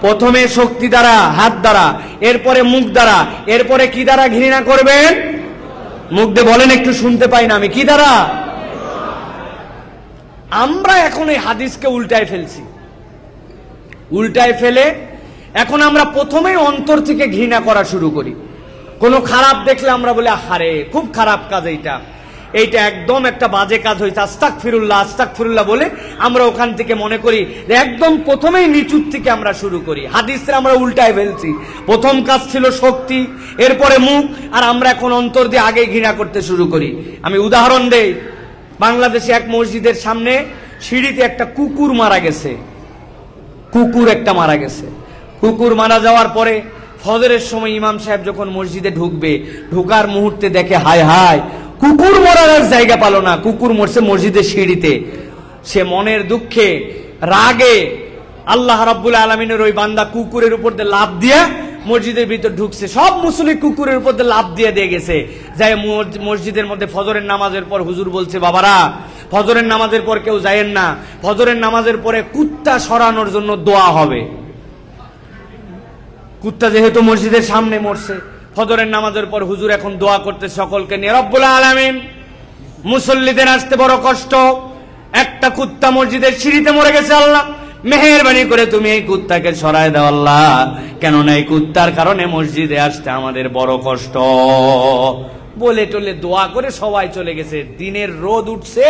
প্রথমে শক্তি দ্বারা, হাত দ্বারা, এরপরে মুখ দ্বারা, এরপরে কি দ্বারা ঘৃণা করবেন? মুখ দিয়ে বলেন, একটু শুনতে পাই না আমি। কি দ্বারা? আমরা এখন এই হাদিসকে উল্টায় ফেলছি, উল্টায় ফেলে এখন আমরা প্রথমেই অন্তর থেকে ঘৃণা করা শুরু করি। কোনো খারাপ দেখলে আমরা বলি আহারে খুব খারাপ কাজ, এইটা একদম একটা বাজে কাজ হয়েছে, আস্তাগফিরুল্লাহ আস্তাগফিরুল্লাহ বলে আমরা ওখান থেকে মনে করি যে একদম প্রথমেই নিচুর থেকে আমরা শুরু করি। হাদিসে আমরা উল্টায় ফেলছি, প্রথম কাজ ছিল শক্তি, এরপরে মুখ, আর আমরা এখন অন্তর দিয়ে আগে ঘৃণা করতে শুরু করি। আমি উদাহরণ দেই, বাংলাদেশে এক মসজিদের সামনে সিঁড়িতে একটা কুকুর মারা গেছে, কুকুর একটা মারা গেছে। কুকুর মারা যাওয়ার পরে ফজরের সময় ইমাম সাহেব যখন মসজিদে ঢুকবে, ঢুকার মুহূর্তে দেখে হায় হায় কুকুর মরার জায়গা পালো না, কুকুর মরছে মসজিদের সিঁড়িতে। সে মনের দুঃখে রাগে আল্লাহ রাব্বুল আলামিনের ওই বান্দা কুকুরের উপর দিয়ে লাফ দিয়া মসজিদের ভিতর ঢুকছে, সব মুসলিম কুকুরের উপর দিয়ে লাফ দিয়ে গেছে। যাই মসজিদের মধ্যে ফজরের নামাজের পর হুজুর বলছে বাবারা ফজরের নামাজের পর কেউ যায়েন না, ফজরের নামাজের পরে কুত্তা সরানোর জন্য দোয়া হবে। কুত্তা যেহেতু মসজিদের সামনে মরছে, ফজরের নামাজের পর হুজুর এখন দোয়া করতে সকলকে নিয়ে, রব্বুল আলামিন মুসল্লিদের আসতে বড় কষ্ট, একটা কুত্তা মসজিদের সিঁড়িতে মরে গেছে, আল্লাহ মেহেরবানি করে তুমি এই কুত্তাকে সরায় দাও আল্লাহ, কেননা এই কুত্তার কারণে মসজিদে আসতে আমাদের বড় কষ্ট। বলে টলে দোয়া করে সবাই চলে গেছে। দিনের রোদ উঠছে,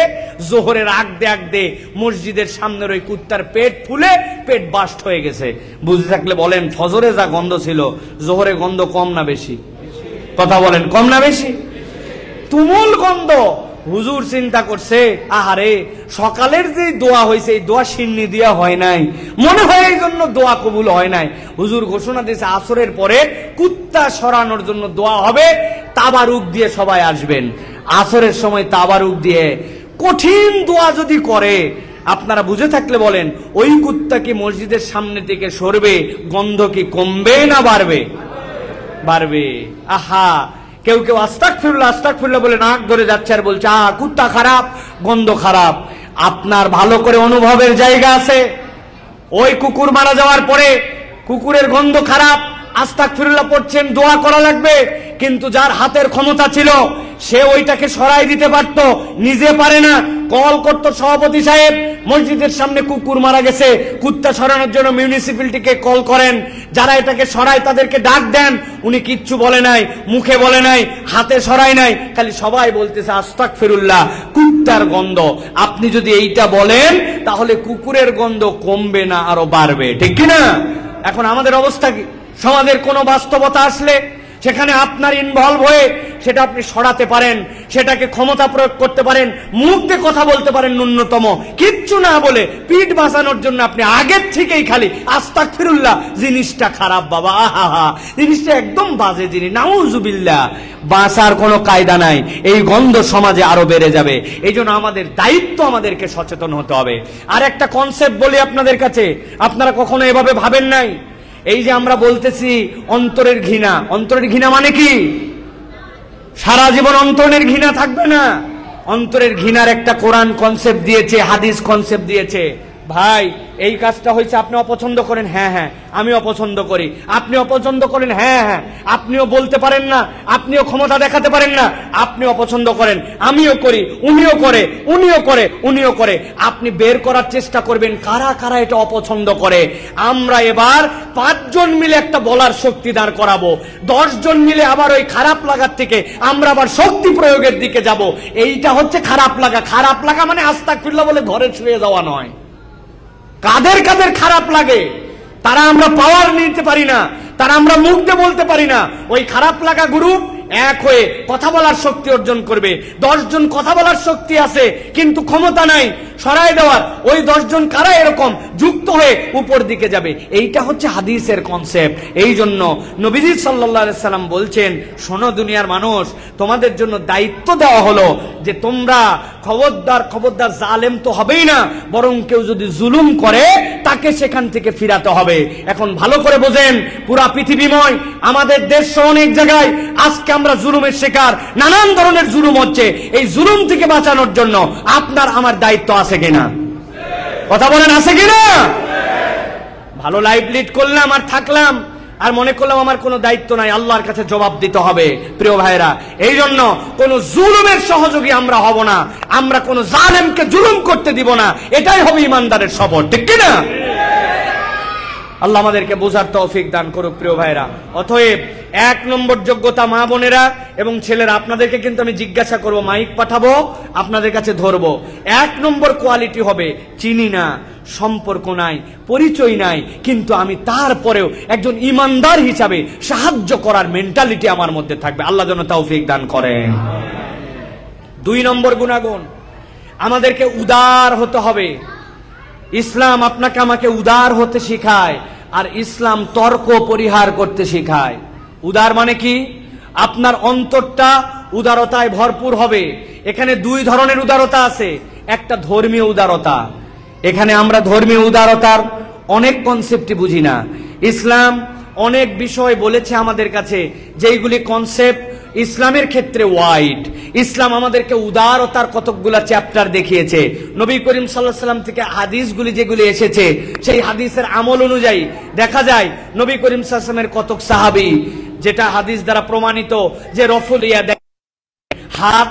জোহরের আগদে আগদে মসজিদের সামনের ওই কুত্তার পেট ফুলে পেট বাস্ট হয়ে গেছে। বুঝে থাকলে বলেন ফজরে যা গন্ধ ছিল জোহরে গন্ধ কম না বেশি? কথা বলেন, কম না বেশি? তুমুল গন্ধ। হুজুর চিন্তা করছে আহারে সকালের যে দোয়া হয়েছে এই দোয়া সিন্নি দিয়া হয় নাই, মনে হয় এই জন্য দোয়া কবুল হয় নাই। হুজুর ঘোষণা দিয়েছে আসরের পরে কুত্তা সরানোর জন্য দোয়া হবে, তাবারুক দিয়ে সবাই আসবেন। আসরের সময় তাবারুক দিয়ে কঠিন দোয়া যদি করে, আপনারা বুঝে থাকলে বলেন ওই কুত্তা কি মসজিদের সামনে থেকে সরবে? গন্ধ কি কমবে না বাড়বে? বাড়বে। আহা, কেউ কেউ আস্তাগফিরুল্লাহ আস্তাগফিরুল্লাহ বলে নাক ধরে যাচ্ছে আর বলছে কুত্তা খারাপ, গন্ধ খারাপ। আপনার ভালো করে অনুভবের জায়গা আছে। ওই কুকুর মারা যাওয়ার পরে কুকুরের গন্ধ খারাপ, আস্তাগফিরুল্লাহ পড়ছেন, দোয়া করা লাগবে, কিন্তু যার হাতের ক্ষমতা ছিল সে ওইটাকে সরাই দিতে পারত, নিজে পারে না, কল করত সভাপতি সাহেব মসজিদের সামনে কুকুর মারা গেছে, কুত্তা সরানোর জন্য মিউনিসিপ্যালিটিকে কল করেন, যারা এটাকে সরায় তাদেরকে ডাক দেন, উনি কিচ্ছু বলে নাই, মুখে বলে নাই, হাতে সরাই নাই, খালি সবাই বলতেছে আস্তাগফিরুল্লাহ, কুত্তার গন্ধ। আপনি যদি এইটা বলেন তাহলে কুকুরের গন্ধ কমবে না আরো বাড়বে, ঠিক কিনা? এখন আমাদের অবস্থা কি? সমাজের কোনো বাস্তবতা আসলে সেখানে আপনার ইনভলভ হয়ে সেটা আপনি সরাতে পারেন, সেটাকে ক্ষমতা প্রয়োগ করতে পারেন, মুখ দিয়ে কথা বলতে পারেন ন্যূনতম, কিচ্ছু না বলে পিঠ বাঁচানোর জন্য আপনি আগের থেকেই খালি আস্তাগফিরুল্লাহ, জিনিসটা খারাপ বাবা, আহা, জিনিসটা একদম বাজে জিনিস, নাউজুবিল্লাহ, বাঁচার কোনো কায়দা নাই। এই গন্ধ সমাজে আরো বেড়ে যাবে। এই জন্য আমাদের দায়িত্ব, আমাদেরকে সচেতন হতে হবে। আর একটা কনসেপ্ট বলি আপনাদের কাছে, আপনারা কখনো এভাবে ভাবেন নাই? এই যে আমরা বলতেছি অন্তরের ঘৃণা, অন্তরের ঘৃণা মানে কি? সারা জীবন অন্তরের ঘৃণা থাকবে না। অন্তরের ঘৃণার একটা কোরআন কনসেপ্ট দিয়েছে, হাদিস কনসেপ্ট দিয়েছে। ভাই, এই কাজটা হয়েছে, আপনি অপছন্দ করেন, হ্যাঁ হ্যাঁ আমি অপছন্দ করি, আপনি অপছন্দ করেন, হ্যাঁ হ্যাঁ আপনিও বলতে পারেন না, আপনিও ক্ষমতা দেখাতে পারেন না, আপনি অপছন্দ করেন, আমিও করি, উনিও করে, উনিও করে, উনিও করে। আপনি বের করার চেষ্টা করবেন কারা কারা এটা অপছন্দ করে। আমরা এবার 5 জন মিলে একটা বলার শক্তি দাঁড় করাবো, 10 জন মিলে আবার ওই খারাপ লাগার থেকে আমরা আবার শক্তি প্রয়োগের দিকে যাব। এইটা হচ্ছে খারাপ লাগা। খারাপ লাগা মানে আস্তাগফিরুল্লাহ বলে ঘরে শুয়ে যাওয়া নয়। কাদের কাদের খারাপ লাগে তারা আমরা পাওয়ার নিতে পারি না, তারা আমরা মুখ দিয়ে বলতে পারি না। ওই খারাপ লাগা গ্রুপ এক হয়ে কথা বলার শক্তি অর্জন করবে। 10 জন কথা বলার শক্তি আছে কিন্তু ক্ষমতা নাই সরাই দেওয়ার, ওই 10 জন কারা এরকম যুক্ত হয়ে উপর দিকে যাবে। এইটা হচ্ছে হাদিসের কনসেপ্ট। এই জন্য নবীজি সাল্লাল্লাহু আলাইহি সাল্লাম বলছেন, শোনো দুনিয়ার মানুষ, তোমাদের জন্য দায়িত্ব দেওয়া হলো যে তোমরা খবরদার খবরদার জালেম তো হবেই না, বরং কেউ যদি জুলুম করে তাকে সেখান থেকে ফিরাতে হবে। এখন ভালো করে বোঝেন, পুরা পৃথিবীময় আমাদের দেশ অনেক জায়গায় আজকে আমরা জুলুমের শিকার, নানান ধরনের জুলুম হচ্ছে। এই জুলুম থেকে বাঁচানোর জন্য আপনার আমার দায়িত্ব আছে কিনা? কথা বলেন, আছে কিনা? ভালো লাইফ লিড করলাম আর থাকলাম আর মনে করলাম আমার কোনো দায়িত্ব নাই, আল্লাহর কাছে জবাব দিতে হবে। প্রিয় ভাইরা, এই জন্য কোন জুলুমের সহযোগী আমরা হব না, আমরা কোন জালেমকে জুলুম করতে দিব না। এটাই হবে ইমানদারের শপথ, ঠিক কিনা? আল্লাহ আমাদেরকে বোঝার তৌফিক দান করুক। প্রিয় ভাইরা, অতএব 1 নম্বর যোগ্যতা, মা বোনেরা এবং ছেলেরা, আপনাদেরকে কিন্তু আমি জিজ্ঞাসা করব, মাইক পাঠাবো, আপনাদের কাছে ধরবো। 1 নম্বর কোয়ালিটি হবে, চিনি না, সম্পর্ক নাই, পরিচয় নাই, কিন্তু আমি তারপরেও একজন ইমানদার হিসাবে সাহায্য করার মেন্টালিটি আমার মধ্যে থাকবে। আল্লাহ যেন তৌফিক দান করেন। 2 নম্বর গুণাগুণ, আমাদেরকে উদার হতে হবে। ইসলাম আপনাকে আমাকে উদার হতে শেখায়, আর ইসলাম তর্ক পরিহার করতে শেখায়। উদার মানে কি? আপনার অন্তরটা উদারতায় ভরপুর হবে। এখানে 2 ধরনের উদারতা আছে। একটা ধর্মীয় উদারতা, এখানে আমরা ধর্মীয় উদারতার অনেক কনসেপ্টই বুঝি না। ইসলাম অনেক বিষয় বলেছে আমাদের কাছে, যেইগুলি কনসেপ্ট ইসলামের ক্ষেত্রে ওয়াইড। ইসলাম আমাদেরকে উদারতার কতকগুলা চ্যাপ্টার দেখিয়েছে। নবী করিম সাল্লাল্লাহু আলাইহি ওয়াসাল্লাম থেকে হাদিসগুলি যেগুলি এসেছে, সেই হাদিসের আমল অনুযায়ী দেখা যায় নবী করিম সাল্লাল্লাহু আলাইহি ওয়াসাল্লামের কতক সাহাবী, যেটা হাদিস দ্বারা প্রমাণিত, যে রফুল ইয়াদাইন, হাত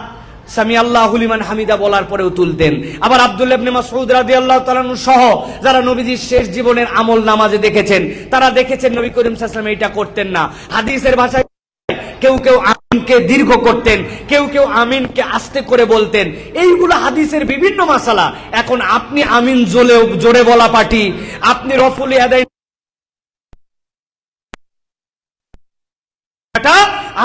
সামি আল্লাহু লিমান হামিদা বলার পরেও তুলতেন। আবার আব্দুল্লাহ ইবনে মাসউদ রাদিয়াল্লাহু তাআলা আনহু সহ যারা নবীজির শেষ জীবনের আমল নামাজে দেখেছেন, তারা দেখেছেন নবী করিম সাল্লাল্লাহু আলাইহি ওয়াসাল্লাম এটা করতেন না। হাদিসের ভাষায় কেউ কেউ আমিনকে দীর্ঘ করতেন, কেউ কেউ আমিনকে আস্তে করে বলতেন। এইগুলো হাদিসের বিভিন্ন মাসালা। এখন আপনি আমিন জোরে বলা পার্টি, আপনি রফুল ইয়াদাইন,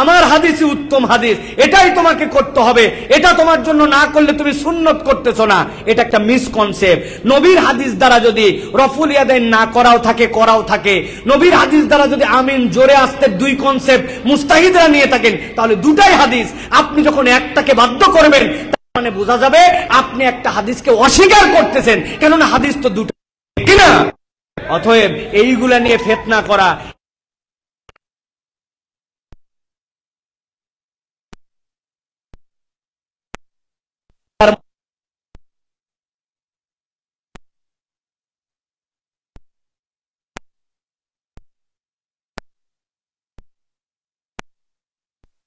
আমার হাদিসই উত্তম হাদিস, এটাই তোমাকে করতে হবে, এটা তোমার জন্য না করলে তুমি সুন্নত করতেছো না, এটা একটা মিসকনসেপ্ট। নবীর হাদিস দ্বারা যদি রফুল ইয়াদাইন না করাও থাকে, করাও থাকে, নবীর হাদিস দ্বারা যদি আমিন জোরে আসতে 2 কনসেপ্ট মুস্তাহিদরা নিয়ে থাকেন, তাহলে 2টাই হাদিস। আপনি যখন একটাকে বাধ্য করবেন, তার মানে বোঝা যাবে আপনি একটা হাদিসকে অস্বীকার করতেছেন, কেননা হাদিস তো 2টা, কিনা? অতএব এইগুলা নিয়ে ফিতনা করা,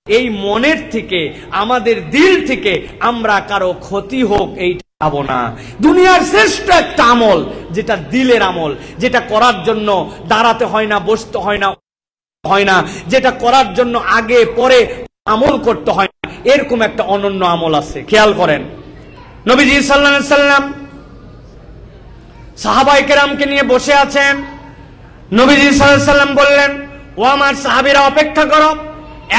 এই মনের থেকে, আমাদের দিল থেকে আমরা কারো ক্ষতি হোক এইটা চাবো না। দুনিয়ার শ্রেষ্ঠ একটা আমল, যেটা দিলের আমল, যেটা করার জন্য দাঁড়াতে হয় না, বসতে হয় না, যেটা করার জন্য আগে পরে আমল করতে হয় না, এরকম একটা অনন্য আমল আছে। খেয়াল করেন, নবীজি সাল্লাল্লাহু আলাইহি ওয়াসাল্লাম সাহাবায়ে কেরামকে নিয়ে বসে আছেন। নবীজি সাল্লাল্লাহু আলাইহি ওয়াসাল্লাম বললেন, ও আমার সাহাবীরা অপেক্ষা করো,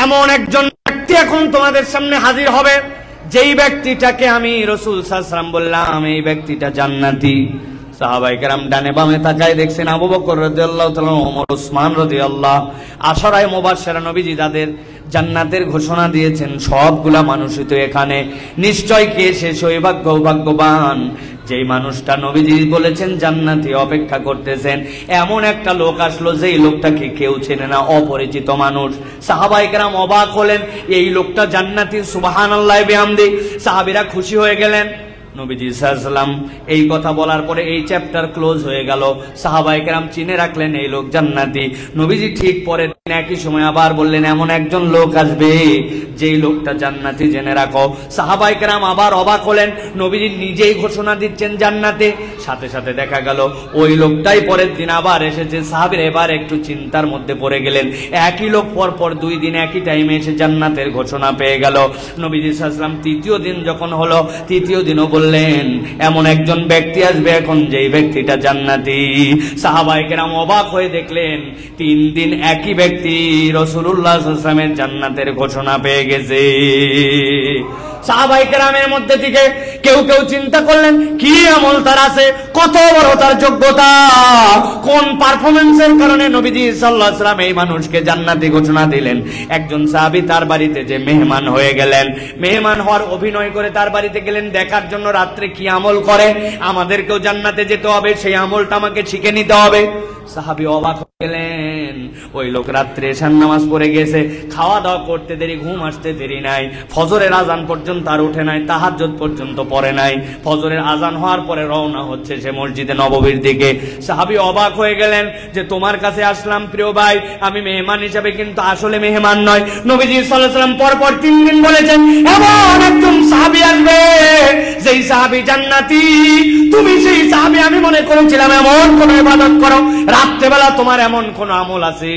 এমন একজন ব্যক্তি এখন তোমাদের সামনে হাজির হবে, যেই ব্যক্তিটাকে আমি রাসূল সাল্লাল্লাহু আলাইহি ওয়াসাল্লাম বললাম এই ব্যক্তিটা জান্নাতি। সাহাবায়ে কেরাম ডানে বামে তাকায় দেখছেন আবু বকর রাদিয়াল্লাহু তাআলা, ওমর, ওসমান রাদিয়াল্লাহু, আশারায়ে মুবাশশিরা নবীজি যাদের জান্নাতের ঘোষণা দিয়েছেন সবগুলা মানুষই তো এখানে। নিশ্চয় কে সে সৌভাগ্যবান যেই মানুষটা নবীজি বলেছেন জান্নাতি অপেক্ষা করতেছেন, এমন একটা লোক আসলো যেই লোকটাকে কেউ চেনে না, অপরিচিত মানুষ। সাহাবায়ে কেরাম অবাক হলেন, এই লোকটা জান্নাতি, সুবহানাল্লাহি বিহামদি। সাহাবীরা খুশি হয়ে গেলেন। নবীজি সাল্লাল্লাহু আলাইহি ওয়াসাল্লাম এই কথা বলার পরে এই চ্যাপ্টার ক্লোজ হয়ে গেল। সাহাবায়ে কেরাম চিনে রাখলেন এই লোক জান্নাতি। নবীজি ঠিক পরের দিন একই সময় আবার বললেন এমন একজন লোক আসবে যেই লোকটা জান্নাতি, জেনে রাখো। সাহাবায়ে কেরাম আবার অবাক হলেন, নবীজি নিজেই ঘোষণা দিচ্ছেন জান্নাতে। সাথে সাথে দেখা গেল ওই লোকটাই পরের দিন আবার এসেছে। সাহাবীরা এবার একটু চিন্তার মধ্যে পড়ে গেলেন, একই লোক পর 2 দিন একই টাইমে এসে জান্নাতের ঘোষণা পেয়ে গেল। নবীজি সাল্লাল্লাহু আলাইহি ওয়াসাল্লাম তৃতীয় দিন যখন হলো, তৃতীয় দিনও বললেন এমন একজন ব্যক্তি আসবে এখন যেই ব্যক্তিটা জান্নাতি। সাহাবায়ে কেরাম অবাক হয়ে দেখলেন 3 দিন একই ব্যক্তি রাসূলুল্লাহ সাল্লাল্লাহু আলাইহি ওয়াসাল্লামের জান্নাতের ঘোষণা পেয়ে গেছে। সাহাবায়ে কেরামের মধ্যে থেকে কেউ কেউ চিন্তা করলেন কি আমল তার আছে, কত বড় তার যোগ্যতা, কোন পারফরম্যান্সের কারণে নবীজি সাল্লাল্লাহু আলাইহি ওয়াসাল্লাম এই মানুষকে জান্নাতি ঘোষণা দিলেন। একজন সাহাবী তার বাড়িতে যে মেহমান হয়ে গেলেন, মেহমান হওয়ার অভিনয় করে তার বাড়িতে গেলেন দেখার জন্য রাত্রে কি আমল করে, আমাদেরকেও জান্নাতে যেতে হবে, সেই আমলটা আমাকে শিখে নিতে হবে। সাহাবী অবাক হয়ে গেলেন, ওই লোক রাত্রে এশার নামাজ পড়ে গেছে, খাওয়া দাওয়া করতে দেরি, ঘুম আসতে দেরি নাই, ফজরের আজান পর্যন্ত আর উঠে নাই, তাহাজ্জুদ পর্যন্ত পড়ে নাই। ফজরের আজান হওয়ার পরে রওনা হচ্ছে সে মসজিদে নববীর দিকে। সাহাবী অবাক হয়ে গেলেন যে তোমার কাছে আসলাম প্রিয় ভাই, আমি মেহমান হিসাবে, কিন্তু আসলে মেহমান নয়। নবীজি সাল্লাল্লাহু আলাইহি ওয়াসাল্লাম পরপর 3 দিন বলেছেন এমন একজন সাহাবী আসবে যেই সাহাবী জান্নাতি। তুমি সেই সাহাবী, আমি মনে করেছিলাম এমন কোন ইবাদত করো, রাত্রেবেলা তোমার এমন কোন আমল আছে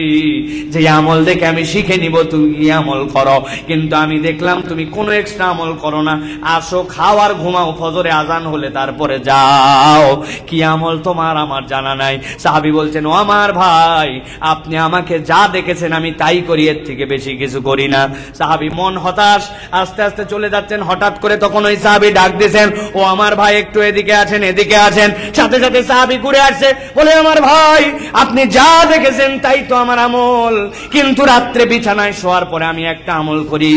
যে আমল দেখে আমি শিখে নিব তুমি কি আমল করো, কিন্তু আমি দেখলাম তুমি কোনো এক্সট্রা আমল করো না, আসো খাও আর ঘুমাও, ফজরে আজান হলে তারপরে যাও, কি আমল তোমার আমার জানা নাই। সাহাবী বলছেন ও আমার ভাই, আপনি আমাকে যা দেখেছেন আমি তাই করি, এর থেকে বেশি কিছু করি না। সাহাবী মন হতাশ, আস্তে আস্তে চলে যাচ্ছেন। হঠাৎ করে তখন ওই সাহাবী ডাক দিয়েছেন ও আমার ভাই একটু এদিকে আছেন, এদিকে আছেন। সাথে সাথে সাহাবী ঘুরে আসছে, বলে আমার ভাই আপনি যা দেখেছেন তাই তো আমার আমল, কিন্তু রাত্রে বিছানায় শোয়ার পরে আমি একটা আমল করি,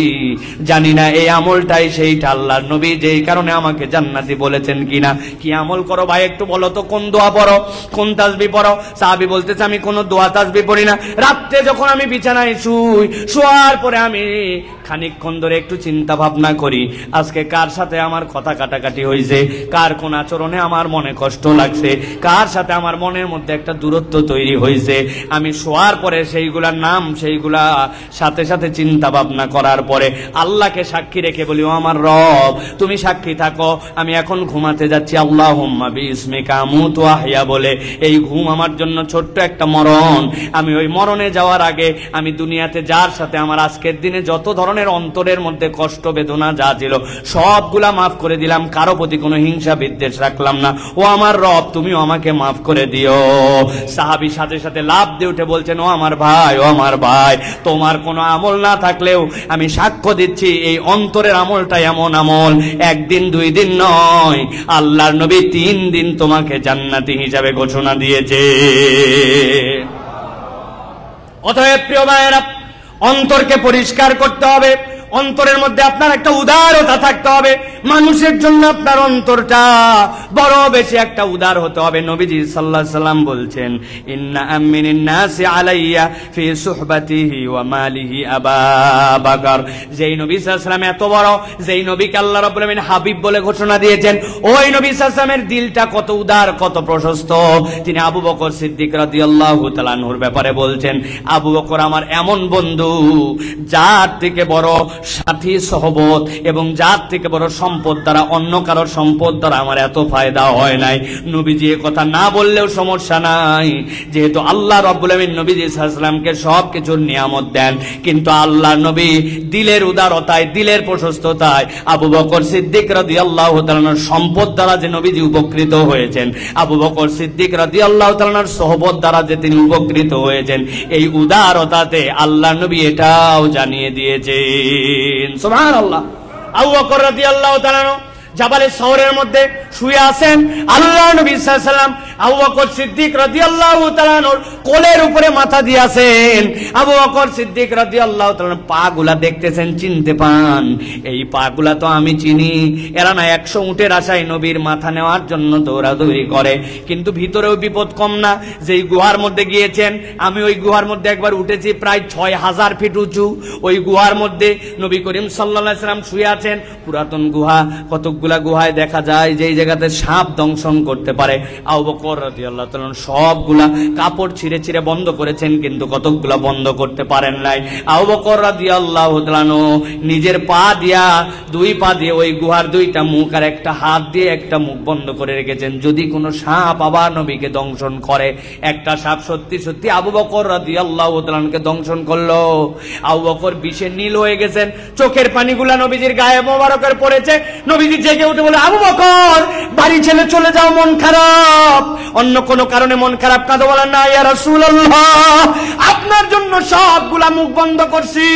জানি না এই আমলটাই সেইটা আল্লাহর নবী যেই কারণে আমাকে জান্নাতি বলেছেন কিনা। কি আমল করো ভাই একটু বলো তো, কোন দোয়া পড়ো, কোন তাসবিহ পড়ো? সাহাবী বলতেছে আমি কোন দোয়া তাসবিহ পড়ি না, রাত্রে যখন আমি বিছানায় শুই, শোয়ার পরে আমি খানিকক্ষণ ধরে একটু চিন্তা ভাবনা করি আজকে কার সাথে আমার কথা কাটাকাটি হয়েছে, কার কোন আচরণে আমার মনে কষ্ট লাগছে, কার সাথে আমার মনের মধ্যে একটা দূরত্ব তৈরি হয়েছে। আমি শোয়ার পরে সেইগুলার নাম, সেইগুলা সাথে সাথে চিন্তা ভাবনা করার পরে আল্লাহকে সাক্ষী রেখে বলি ও আমার রব তুমি সাক্ষী থাকো, আমি এখন ঘুমাতে যাচ্ছি, আল্লাহুম্মা বিইসমিকা আমুতু ওয়া আহইয়া বলে। এই ঘুম আমার জন্য ছোট্ট একটা মরণ, আমি ওই মরণে যাওয়ার আগে আমি দুনিয়াতে যার সাথে আমার আজকের দিনে যত ধরনের অন্তরের মধ্যে কষ্ট বেদনা যা ছিল সবগুলা মাফ করে দিলাম, কারো প্রতি কোনো হিংসা বিদ্বেষ রাখলাম না, ও আমার রব তুমিও আমাকে মাফ করে দিও। সাহাবী সাথে সাথে লাফ দিয়ে উঠে বলছেন ও আমার ভাই, ও আমার ভাই, তোমার কোনো আমল না থাকলেও আমি সাক্ষ্য দিচ্ছি এই অন্তরের আমলটা এমন আমল, 1 দিন 2 দিন নয়, আল্লাহর নবী 3 দিন তোমাকে জান্নাতি হিসাবে ঘোষণা দিয়েছে। অতএব প্রিয় ভাইয়েরা, অন্তরকে পরিষ্কার করতে হবে, অন্তরের মধ্যে আপনার একটা উদারতা থাকতে হবে, মানুষের জন্য আপনার অন্তরটা বড় বেশি একটা উদার হতে হবে। নবীজি সাল্লাল্লাহু আলাইহি সাল্লাম বলছেন ইন্না আমিনিন নাসি আলাইয়া ফি সুহবাতিহি ওয়া মালিহি আবা বকর। যেই নবী সাল্লাল্লাহু আলাইহি সাল্লাম এত বড়, যেই নবীকে আল্লাহ রাব্বুল আলামিন হাবিব বলে ঘোষণা দিয়েছেন, ওই নবী সাল্লাল্লাহু আলাইহি সাল্লামের দিলটা কত উদার, কত প্রশস্ত। তিনি আবু বকর সিদ্দিক রাদিয়াল্লাহু তাআলা আনহুর ব্যাপারে বলছেন, আবু বকর আমার এমন বন্ধু, যার থেকে বড় সাথী সহবত এবং যার থেকে বড় সম্পদ দ্বারা, অন্য কারোর সম্পদ দ্বারা আমার এত ফায়দা হয় নাই। নবীজি এ কথা না বললেও সমস্যা নাই, যেহেতু আল্লাহ রাব্বুল আলামিন নবীজি সাল্লাল্লাহু আলাইহি ওয়াসাল্লামকে সব কিছুর নিয়ামত দেন, কিন্তু আল্লাহ নবী দিলের উদারতায়, দিলের প্রশস্ততায় আবু বকর সিদ্দিক রাদিয়াল্লাহু তাআলার সম্পদ দ্বারা যে নবীজি উপকৃত হয়েছেন, আবু বকর সিদ্দিক রাদিয়াল্লাহু তাআলার সোহবত দ্বারা যে তিনি উপকৃত হয়েছেন, এই উদারতাতে আল্লাহ নবী এটাও জানিয়ে দিয়েছেন। সুবহানাল্লাহ। আবু বকর রাদিয়াল্লাহু তাআলা জাবালে শহরের মধ্যে শুয়ে আছেন, আল্লাহ নবী সাল্লাল্লাহু আলাইহি ওয়াসাল্লাম আবু বকর সিদ্দিক রাদিয়াল্লাহু তাআলা কোলের উপরে মাথা দিয়েছেন। আবু বকর সিদ্দিক রাদিয়াল্লাহু তাআলা পা গুলা দেখতেছেন, চিনতে পান, এই পা গুলা তো আমি চিনি, এরা না 100 উটের আশায় নবীর মাথা নেওয়ার জন্য দৌড়াদৌড়ি করে, কিন্তু ভিতরেও বিপদ কম না। যেই গুহার মধ্যে গিয়েছেন, আমি ওই গুহার মধ্যে একবার উঠেছি, প্রায় 6000 ফিট উঁচু। ওই গুহার মধ্যে নবী করিম সাল্লাল্লাহু আলাইহি ওয়াসাল্লাম শুয়ে আছেন। পুরাতন গুহা, কতগুলা গুহায় দেখা যায় যেই জায়গাতে সাপ দংশন করতে পারে। আবু বকর রাদিয়াল্লাহু তাআলা সবগুলা কাপড় ছিঁড়ে ছিঁড়ে বন্ধ করেছেন, কিন্তু কতগুলা বন্ধ করতে পারেন নাই। আবু বকর রাদিয়াল্লাহু তাআলা নিজের পা দিয়া, 2 পা দিয়ে ওই গুহার 2টা মুখ আর একটা হাত দিয়ে একটা মুখ বন্ধ করে রেখেছেন, যদি কোনো সাপ আবার নবীকে দংশন করে। একটা সাপ সত্যি সত্যি আবু বকর রাদিয়াল্লাহু তাআলাকে দংশন করলো। আবু বকর বিষে নীল হয়ে গেছেন, চোখের পানিগুলা নবীজির গায়ে মোবারকের পড়েছে। নবীজি জেগে উঠে বলে, আবু বকর বাড়ি ছেড়ে চলে যাও, মন খারাপ, অন্য কোনো কারণে মন খারাপ কাঁদো। বলেন না ইয়া রাসূলুল্লাহ, আপনার জন্য সবগুলা মুখ বন্ধ করছি,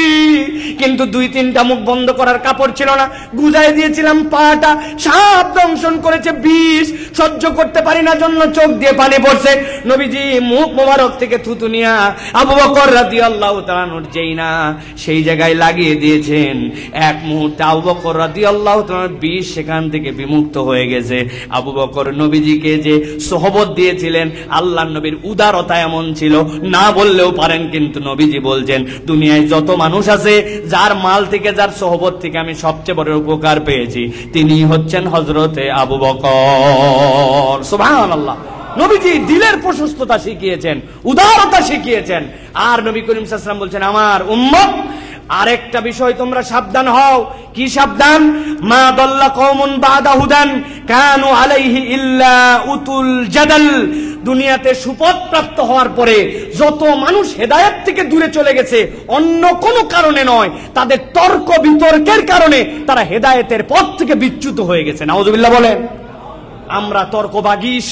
কিন্তু 2-3টা মুখ বন্ধ করার কাপড় ছিল না, গুজায় দিয়েছিলাম পাটা, সাপ দংশন করেছে, বিষ সহ্য করতে পারি না, জন্য চোখ দিয়ে পানি পড়ছে। নবীজি মুখ মোবারক থেকে থুতু নিয়া আবু বকর রাদিয়াল্লাহু তাআলা যেই না সেই জায়গায় লাগিয়ে দিয়েছেন, এক মুহূর্তে আবু বকর রাদিয়াল্লাহু তাআলা বিষ সেখান থেকে বিমুক্ত হয়ে গেছে। আবু বকর নবীজিকে যে সোহবত দিয়েছিলেন, আল্লাহ নবীর উদারতা এমন ছিল, না বললেও পারেন, কিন্তু নবীজি বলছেন, দুনিয়ায় যত মানুষ আছে, যার মাল থেকে, যার সোহবত থেকে আমি সবচেয়ে বড় উপকার পেয়েছি, তিনি হচ্ছেন হযরতে আবু বকর। সুবহানাল্লাহ। নবীজি দিলের প্রশস্ততা শিখিয়েছেন, উদারতা শিখিয়েছেন। আর নবী করিম সাল্লাল্লাহু আলাইহি ওয়াসাল্লাম বলছেন, আমার উম্মত আরেকটা বিষয় তোমরা সাবধান হও। কি সাবধান? মা দাল্লা কওমুন বাদা হুদান কানু আলাইহি ইল্লা উতুল জাদাল। দুনিয়াতে সুপথ প্রাপ্ত হওয়ার পরে যত মানুষ হেদায়েত থেকে দূরে চলে গেছে, অন্য কোনো কারণে নয়, তাদের তর্ক বিতর্কের কারণে তারা হেদায়েতের পথ থেকে বিচ্যুত হয়ে গেছে। নাউজুবিল্লাহ বলেন। আমরা তর্কবাগীশ,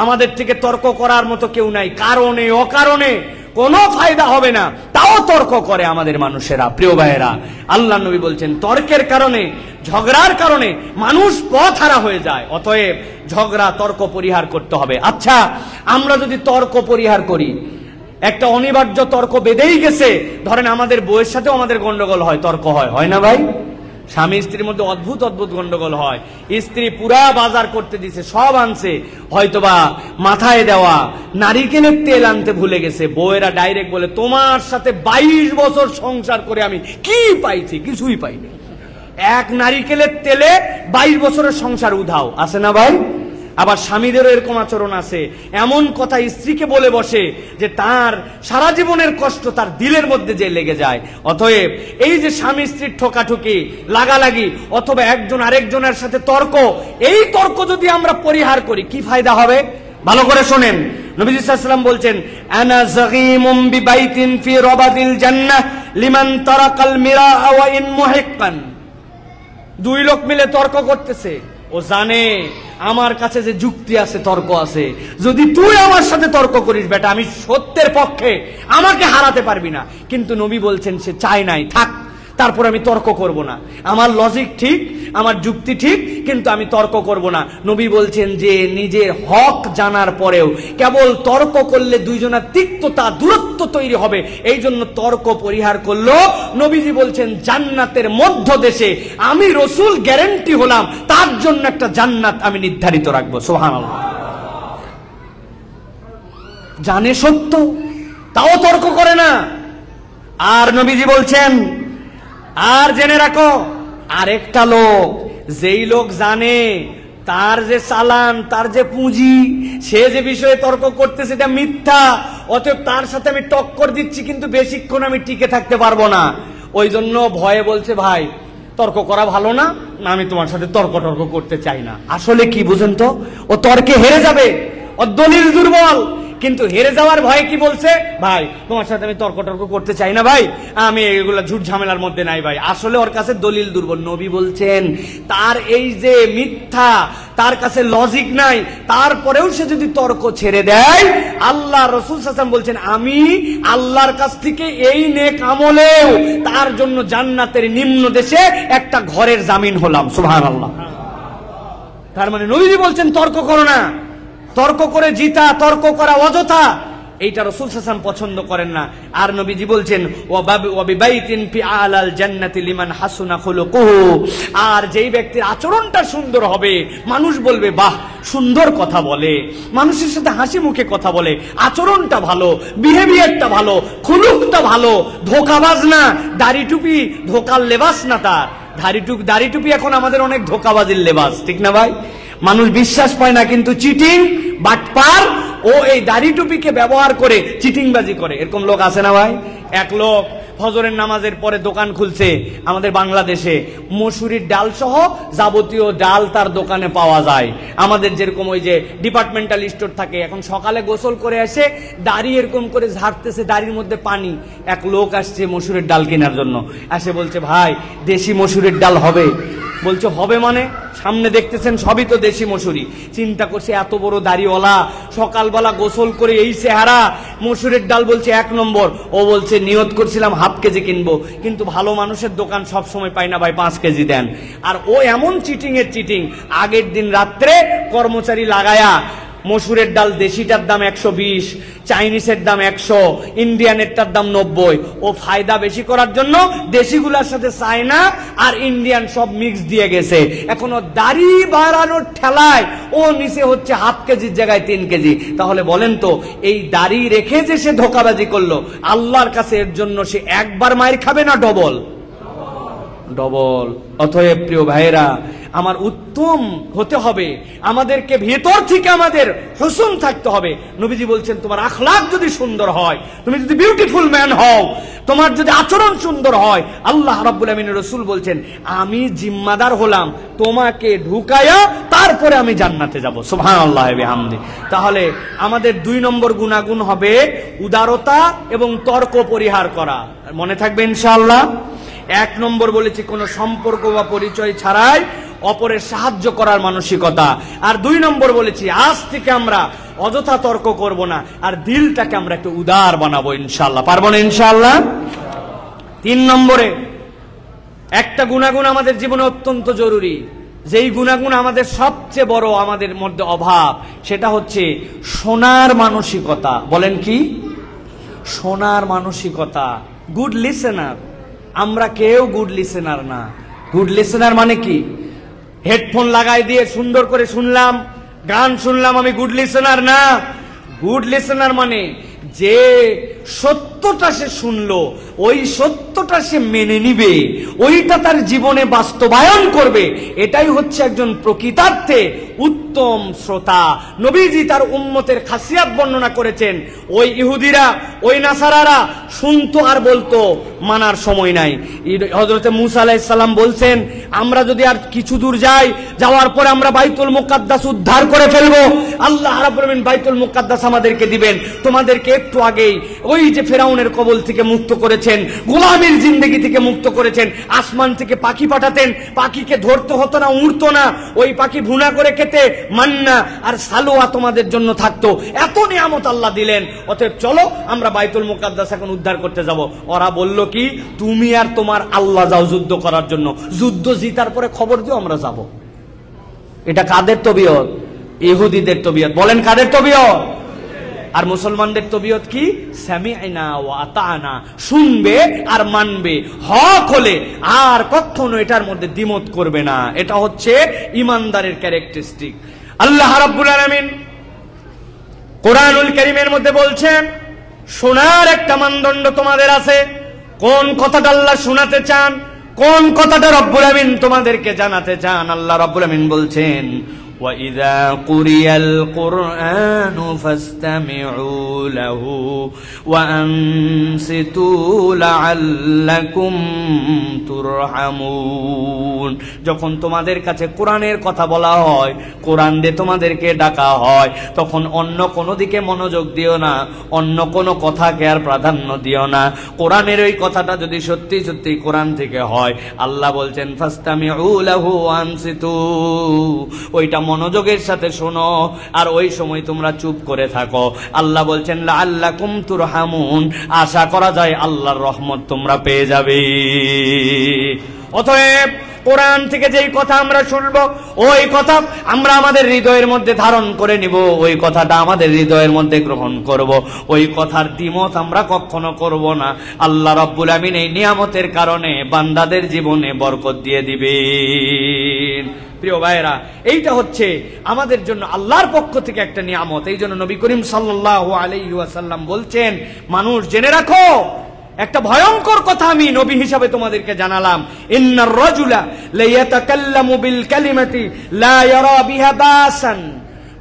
আমাদের থেকে তর্ক করার মতো কেউ নাই, কারণে অকারণে কোনো ফায়দা হবে না, তাও তর্ক করে আমাদের মানুষেরা। প্রিয় ভাইয়েরা, আল্লাহ নবী বলছেন, তর্কের কারণে, ঝগড়ার কারণে মানুষ পথ হারা হয়ে যায়। অতএব ঝগড়া, তর্ক পরিহার করতে হবে। আচ্ছা, আমরা যদি তর্ক পরিহার করি, একটা অনিবার্য তর্ক বেঁধেই গেছে, ধরেন আমাদের বউয়ের সাথেও আমাদের গন্ডগোল হয়, তর্ক হয়, হয় না ভাই? স্বামী স্ত্রীর মধ্যে অদ্ভুত অদ্ভুত গন্ডগোল হয়। স্ত্রী পুরা বাজার করতে দিছে, সব আনছে, হয়তোবা মাথায় দেওয়া নারিকেলের তেল আনতে ভুলে গেছে। বউয়েরা ডাইরেক্ট বলে, তোমার সাথে 22 বছর সংসার করে আমি কি পাইছি? কিছুই পাইনি। এক নারিকেলের তেলে 22 বছরের সংসার উধাও। আছে না ভাই? আবার স্বামীদেরও এরকম আচরণ আছে, এমন কথা স্ত্রীকে বলে বসে যে তার সারা জীবনের কষ্ট তার দিলের মধ্যে যে লেগে যায়। অতএব এই যে স্বামী স্ত্রীর ঠোকাঠুকি, লাগালাগি, অথবা একজন আরেকজনের সাথে তর্ক, এই তর্ক যদি আমরা পরিহার করি, কি ফায়দা হবে? ভালো করে শোনেন। নবী সাল্লাল্লাহু আলাইহি ওয়াসাল্লাম বলছেন, আনা যাগীমুম বিবাইতিন ফি রাবাদিল জান্নাহ লিমান তারাকাল মিরা ওয়া ইন মুহিক্কান। 2 লোক মিলে তর্ক করতেছে, ও জানে আমার কাছে যে যুক্তি আছে, তর্ক আছে, যদি তুই আমার সাথে তর্ক করিস বেটা, আমি সত্যের পক্ষে, আমাকে হারাতে পারবি না। কিন্তু নবী বলছেন সে চায় নাই, থাক, তারপর আমি তর্ক করব না, আমার লজিক ঠিক, আমার যুক্তি ঠিক, কিন্তু আমি তর্ক করব না। নবী বলছেন যে নিজের হক জানার পরেও কেবল তর্ক করলে দুইজনের তিক্ততা, দূরত্ব তৈরি হবে, এই জন্য তর্ক পরিহার করলো। নবীজি বলছেন, জান্নাতের মধ্য দেশে আমি রসুল গ্যারান্টি হলাম, তার জন্য একটা জান্নাত আমি নির্ধারিত রাখবো। সুবহানাল্লাহ। জানে সত্য, তাও তর্ক করে না। আর নবীজি বলছেন, আর জেনে রাখো, আরেকটা লোক, যেই লোক জানে তার যে চালান, তার যে পুঁজি, সে যে বিষয়ে তর্ক করতেছে এটা মিথ্যা, অতএব তার সাথে আমি টক্কর দিচ্ছি, কিন্তু বেশিক্ষণ আমি টিকে থাকতে পারবো না, ওই জন্য ভয়ে বলছে, ভাই তর্ক করা ভালো না, না আমি তোমার সাথে তর্ক করতে চাই না। আসলে কি বুঝেন তো, ও তর্কে হেরে যাবে, ও দলিল দুর্বল, কিন্তু হেরে যাওয়ার ভয়ে কি বলছে, ভাই তোমার সাথে আমি তর্ক করতে চাই না ভাই, আমি এগুলা ঝুট ঝামেলার মধ্যে নাই ভাই। আসলে ওর কাছে দলিল দুর্বল। নবী বলছেন তার এই যে মিথ্যা, তার কাছে লজিক নাই, তারপরেও সে যদি তর্ক ছেড়ে দেয়, আল্লাহ রাসূল সাল্লাল্লাহু আলাইহি ওয়াসাল্লাম বলছেন আমি আল্লাহর কাছ থেকে এই নেক আমলেও তার জন্য জান্নাতের নিম্ন দেশে একটা ঘরের জামিন হলাম। সুবহানাল্লাহ। তার মানে নবীজি বলছেন তর্ক করো না, তর্ক করে জিতা, তর্ক করা অযথা, এইটা রাসূল সাল্লাল্লাহু আলাইহি ওয়াসাল্লাম পছন্দ করেন না। আর নবীজি বলছেন ওয়া বিবাইতিন ফি আলাল জান্নাতি লিমান হাসুনা খুলুকুহু, আর যেই ব্যক্তির আচরণটা সুন্দর হবে, মানুষ বলবে বাহ সুন্দর কথা বলে, মানুষের সাথে হাসি মুখে কথা বলে, আচরণটা ভালো, বিহেভিয়ারটা ভালো, খুলুকটা ভালো, ধোঁকাবাজ না, দাড়ি টুপি ধোকার লেবাস না তার। দাড়ি টুপি এখন আমাদের অনেক ধোঁকাবাজির লেবাস, ঠিক না ভাই? মানুষ বিশ্বাস পায় না, কিন্তু চিটিং বাটপার ও এই দাড়ি টুপিকে ব্যবহার করে চিটিংবাজি করে, এরকম লোক আছে না ভাই? এক লোক ফজরের নামাজের পরে দোকান খুলছে আমাদের বাংলাদেশে, মসুরির ডাল সহ যাবতীয় ডাল তার দোকানে পাওয়া যায়। আমাদের যেরকম ওই যে ডিপার্টমেন্টাল স্টোর থাকে, এখন সকালে গোসল করে এসে দাড়ি এরকম করে ঝাড়তেছে, দাড়ির মধ্যে পানি। এক লোক আসছে মসুরির ডাল কেনার জন্য, এসে বলছে ভাই দেশি মসুরির ডাল হবে? বলছে হবে মানে, সামনে দেখতেছেন সবই তো দেশি মসুরি। চিন্তা করছে এত বড় দাড়িওয়ালা, সকালবেলা গোসল করে এই চেহারা, মসুরের ডাল বলছে 1 নম্বর। ও বলছে নিয়ত করছিলাম হাফ কেজি কিনবো, কিন্তু ভালো মানুষের দোকান সব সময় পাই না ভাই, 5 কেজি দেন। আর ও এমন চিটিং এর চিটিং, আগের দিন রাত্রে কর্মচারী লাগায়া মসুরের ডাল দেশিটার দাম 120, চাইনিজের দাম 100, ইন্ডিয়ানেরটার দাম 90। ও ফায়দা বেশি করার জন্য দেশিগুলার সাথে চায়না আর ইন্ডিয়ান সব মিক্স দিয়ে গেছে। এখন ও দাড়ি বাড়ানোর ঠেলায় ও নিচে হচ্ছে হাফ কেজির জায়গায় 3 কেজি। তাহলে বলেন তো এই দাড়ি রেখে যে সে ধোঁকাবাজি করলো, আল্লাহর কাছে এর জন্য সে একবার মাইর খাবে না ডবল? অতএব প্রিয় ভাইয়েরা, আমার উত্তম হতে হবে, আমাদেরকে ভেতর থেকে আমাদের হুসন থাকতে হবে। নবীজি বলছেন তোমার আখলাক যদি সুন্দর হয়, তুমি যদি বিউটিফুল ম্যান হও, তোমার যদি আচরণ সুন্দর হয়, আল্লাহ রাব্বুল আমিনের রাসূল বলছেন আমি জিম্মাদার হলাম তোমাকে ঢুকায়া তারপরে আমি জান্নাতে যাব। সুবহানাল্লাহ ওয়া বিহামদি। তাহলে আমাদের 2 নম্বর গুনাহগুণ হবে উদারতা এবং তর্ক পরিহার করা। মনে থাকবে ইনশাআল্লাহ। 1 নম্বর বলেছি কোন সম্পর্ক বা পরিচয় ছাড়াই অপরের সাহায্য করার মানসিকতা। আর 2 নম্বর বলেছি আজ থেকে আমরা অযথা তর্ক করব না, আর দিলটাকে আমরা একটু উদার বানাবো ইনশাআল্লাহ। পারবো না ইনশাআল্লাহ? 3 নম্বরে একটা গুণাগুণ আমাদের জীবনে অত্যন্ত জরুরি, যেই গুণাগুণ আমাদের সবচেয়ে বড় আমাদের মধ্যে অভাব, সেটা হচ্ছে শোনার মানসিকতা। বলেন কি? শোনার মানসিকতা। Good listener. আমরা কেউ গুড লিসেনার না। গুড লিসেনার মানে কি? হেডফোন লাগাই দিয়ে সুন্দর করে শুনলাম, গান শুনলাম, আমি গুড লিসেনার না। গুড লিসেনার মানে যে সত্যটা সে শুনলো, ওই সত্যটা সে মেনে নিবে, ওইটা তার জীবনে বাস্তবায়ন করবে, এটাই হচ্ছে একজন প্রকৃতার্থে উত্তম শ্রোতা। নবীজি তার উম্মতের খাসিয়াত বর্ণনা করেছেন। ওই ইহুদিরা, ওই নাসারারা শুনতো আর বলতো, মানার সময় নাই। হযরতে মূসা আলাইহিস সালাম বলছেন আমরা যদি আর কিছু দূর যাই, যাওয়ার পরে আমরা বাইতুল মুকাদ্দাস উদ্ধার করে ফেলবো, আল্লাহ রাব্বুল আমিন বাইতুল মুকাদ্দাস আমাদেরকে দিবেন। তোমাদেরকে একটু আগেই ওই যে ফেরাউনের কবল থেকে মুক্ত করেছেন, গোলামীর জিন্দেগি থেকে মুক্ত করেছেন, আসমান থেকে পাখি পাঠাতেন, পাখিকে ধরতে হতো না, উড়তো না, ওই পাখি ভুনা করে খেতে, মান্না আর সালোয়া তোমাদের জন্য থাকতো, এত নিয়ামত আল্লাহ দিলেন। অতএব চলো আমরা বাইতুল মুকাদ্দাস এখন উদ্ধার করতে যাব। ওরা বলল কি, তুমি আর তোমার আল্লাহ যাও যুদ্ধ করার জন্য, যুদ্ধ জিতার পরে খবর দিও আমরা যাব। এটা কাদের তবিয়ত? ইহুদিদের তবিয়ত। বলেন কাদের তবিয়ত? আর মুসলমানদের তবিয়ত কি? সামি'না ওয়া আতা'না, শুনবে আর মানবে, হক হলে আর কখনো এটার মধ্যে দ্বিমত করবে না। এটা হচ্ছে ইমানদারের ক্যারেক্টারিস্টিক। আল্লাহ রাব্বুল আলামিন কোরআনুল কারীমের মধ্যে বলছেন শোনার একটা মানদণ্ড তোমাদের আছে। কোন কথাটা আল্লাহ শোনাতে চান, কোন কথাটা রব্বুল আমিন তোমাদেরকে জানাতে চান, আল্লাহ রব্বুল আমিন বলছেন وَإِذَا قُرِئَ الْقُرْآنُ فَاسْتَمِعُوا لَهُ وَأَنصِتُوا لَعَلَّكُمْ তুরহামুন। যখন তোমাদের কাছে কোরআনের কথা বলা হয়, কোরআন দিয়ে তোমাদেরকে ডাকা হয়, তখন অন্য কোনো দিকে মনোযোগ দিও না, অন্য কোনো কথাকে আর প্রাধান্য দিও না। কোরআনের ওই কথাটা যদি সত্যি সত্যি কোরআন থেকে হয়, আল্লাহ বলছেন ফাস্তামিউ লাহু আনসিতু, ওইটা মনোযোগের সাথে শোনো আর ওই সময় তোমরা চুপ করে থাকো। আল্লাহ বলছেন লাআল্লাকুম তুরহামুন, আশা করা যায় আল্লাহর রহমত তোমরা পেয়ে যাবে। অতএব কোরআন থেকে যেই কথা আমরা শুনবো, ওই কথা আমরা আমাদের হৃদয়ের মধ্যে ধারণ করে নিব, ওই কথাটা আমাদের হৃদয়ের মধ্যে গ্রহণ করব, ওই কথার দ্বিমত আমরা কখনো করব না। আল্লাহ রাব্বুল আমিন এই নিয়ামতের কারণে বান্দাদের জীবনে বরকত দিয়ে দিবেন। প্রিয় ভাইরা, এইটা হচ্ছে আমাদের জন্য আল্লাহর পক্ষ থেকে একটা নিয়ামত। এই জন্য নবী করিম সাল্লাল্লাহু আলাইহি ওয়াসাল্লাম বলছেন, মানুষ জেনে রাখো, একটা ভয়ঙ্কর কথা আমি নবী হিসাবে তোমাদেরকে জানালাম, ইন্নার রাজুলা লায়াতাকাল্লামু বিল কালিমাতি লা ইয়ারা বিহা বাসান।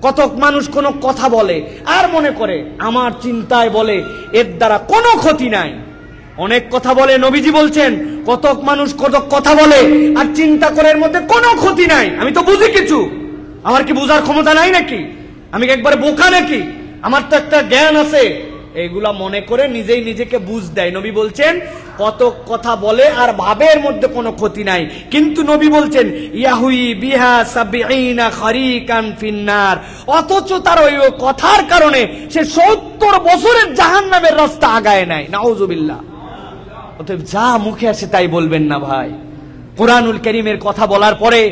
কত মানুষ কোন কথা বলে আর মনে করে আমার চিন্তায় বলে, এর দ্বারা কোনো ক্ষতি নাই। অনেক কথা বলে, নবীজি বলছেন কত মানুষ কত কথা বলে আর চিন্তা করে এর মধ্যে কোনো ক্ষতি নাই, আমি তো বুঝি কিছু, আমার কি বুঝার ক্ষমতা নাই নাকি, আমি কি একবারে বোকা নাকি, আমার তো একটা জ্ঞান আছে, এইগুলা মনে করে নিজেই নিজেকে বুঝ দেয়। নবী বলছেন কত কথা বলে আর ভাবের মধ্যে কোনো ক্ষতি নাই, কিন্তু নবী বলছেন ইয়াহুই বিহা সাবিঈনা খারিকান ফিন্নার, অথচ তার ওই কথার কারণে সে 70 বছরের জাহান্নামের রাস্তা আগায় নাই। নাউজুবিল্লাহ। অতএব যা মুখে আসে তাই বলবেন না ভাই। কোরআনুল কারীমের কথা বলার পরে,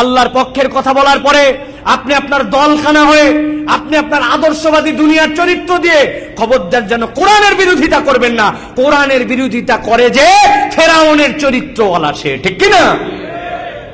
আল্লাহর পক্ষের কথা বলার পরে আপনি আপনার দলখানা হয়ে, আপনি আপনার আদর্শবাদী দুনিয়ার চরিত্র দিয়ে খবরদার যেন কোরআনের বিরোধিতা করবেন না। কোরআনের বিরোধিতা করে যে ফেরাউনের চরিত্রওয়ালা সে, ঠিক কিনা?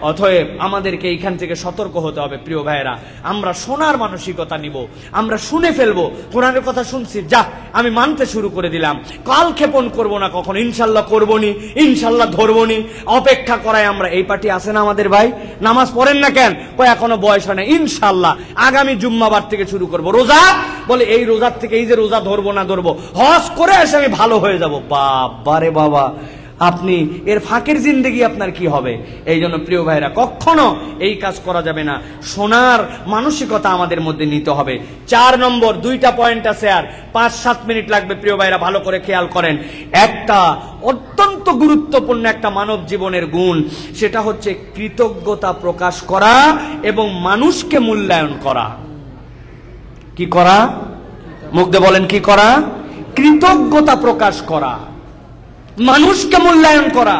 অতএব আমাদেরকে এইখান থেকে সতর্ক হতে হবে। প্রিয় ভাইয়েরা, আমরা শোনার মানসিকতা নিব, আমরা শুনে ফেলবো। কোরআনের কথা শুনছি, যা আমি মানতে শুরু করে দিলাম, কাল ক্ষেপণ করবো না, কখন ইনশাল্লাহ করবনি, ইনশাল্লাহ ধরবনি, অপেক্ষা করায় আমরা। এই পার্টি আছে না আমাদের ভাই, নামাজ পড়েন না কেন, এখনো বয়স হয় না, ইনশাল্লাহ আগামী জুম্মাবার থেকে শুরু করব। রোজা বলে এই রোজার থেকে, এই যে রোজা ধরবো না ধরবো, হজ করে এসে আমি ভালো হয়ে যাব। বাবা রে বাবা, আপনি এর ফাঁকের জিন্দেগি আপনার কি হবে? এই জন্য প্রিয় ভাইরা, কখনো এই কাজ করা যাবে না। শোনার মানসিকতা আমাদের মধ্যে নিতে হবে। 4 নম্বর, 2টা পয়েন্ট আছে আর 5-7 মিনিট লাগবে। প্রিয় ভাইরা, ভালো করে খেয়াল করেন, একটা অত্যন্ত গুরুত্বপূর্ণ একটা মানব জীবনের গুণ, সেটা হচ্ছে কৃতজ্ঞতা প্রকাশ করা এবং মানুষকে মূল্যায়ন করা। কি করা? মুখ দিয়ে বলেন, কি করা? কৃতজ্ঞতা প্রকাশ করা, মানুষকে মূল্যায়ন করা।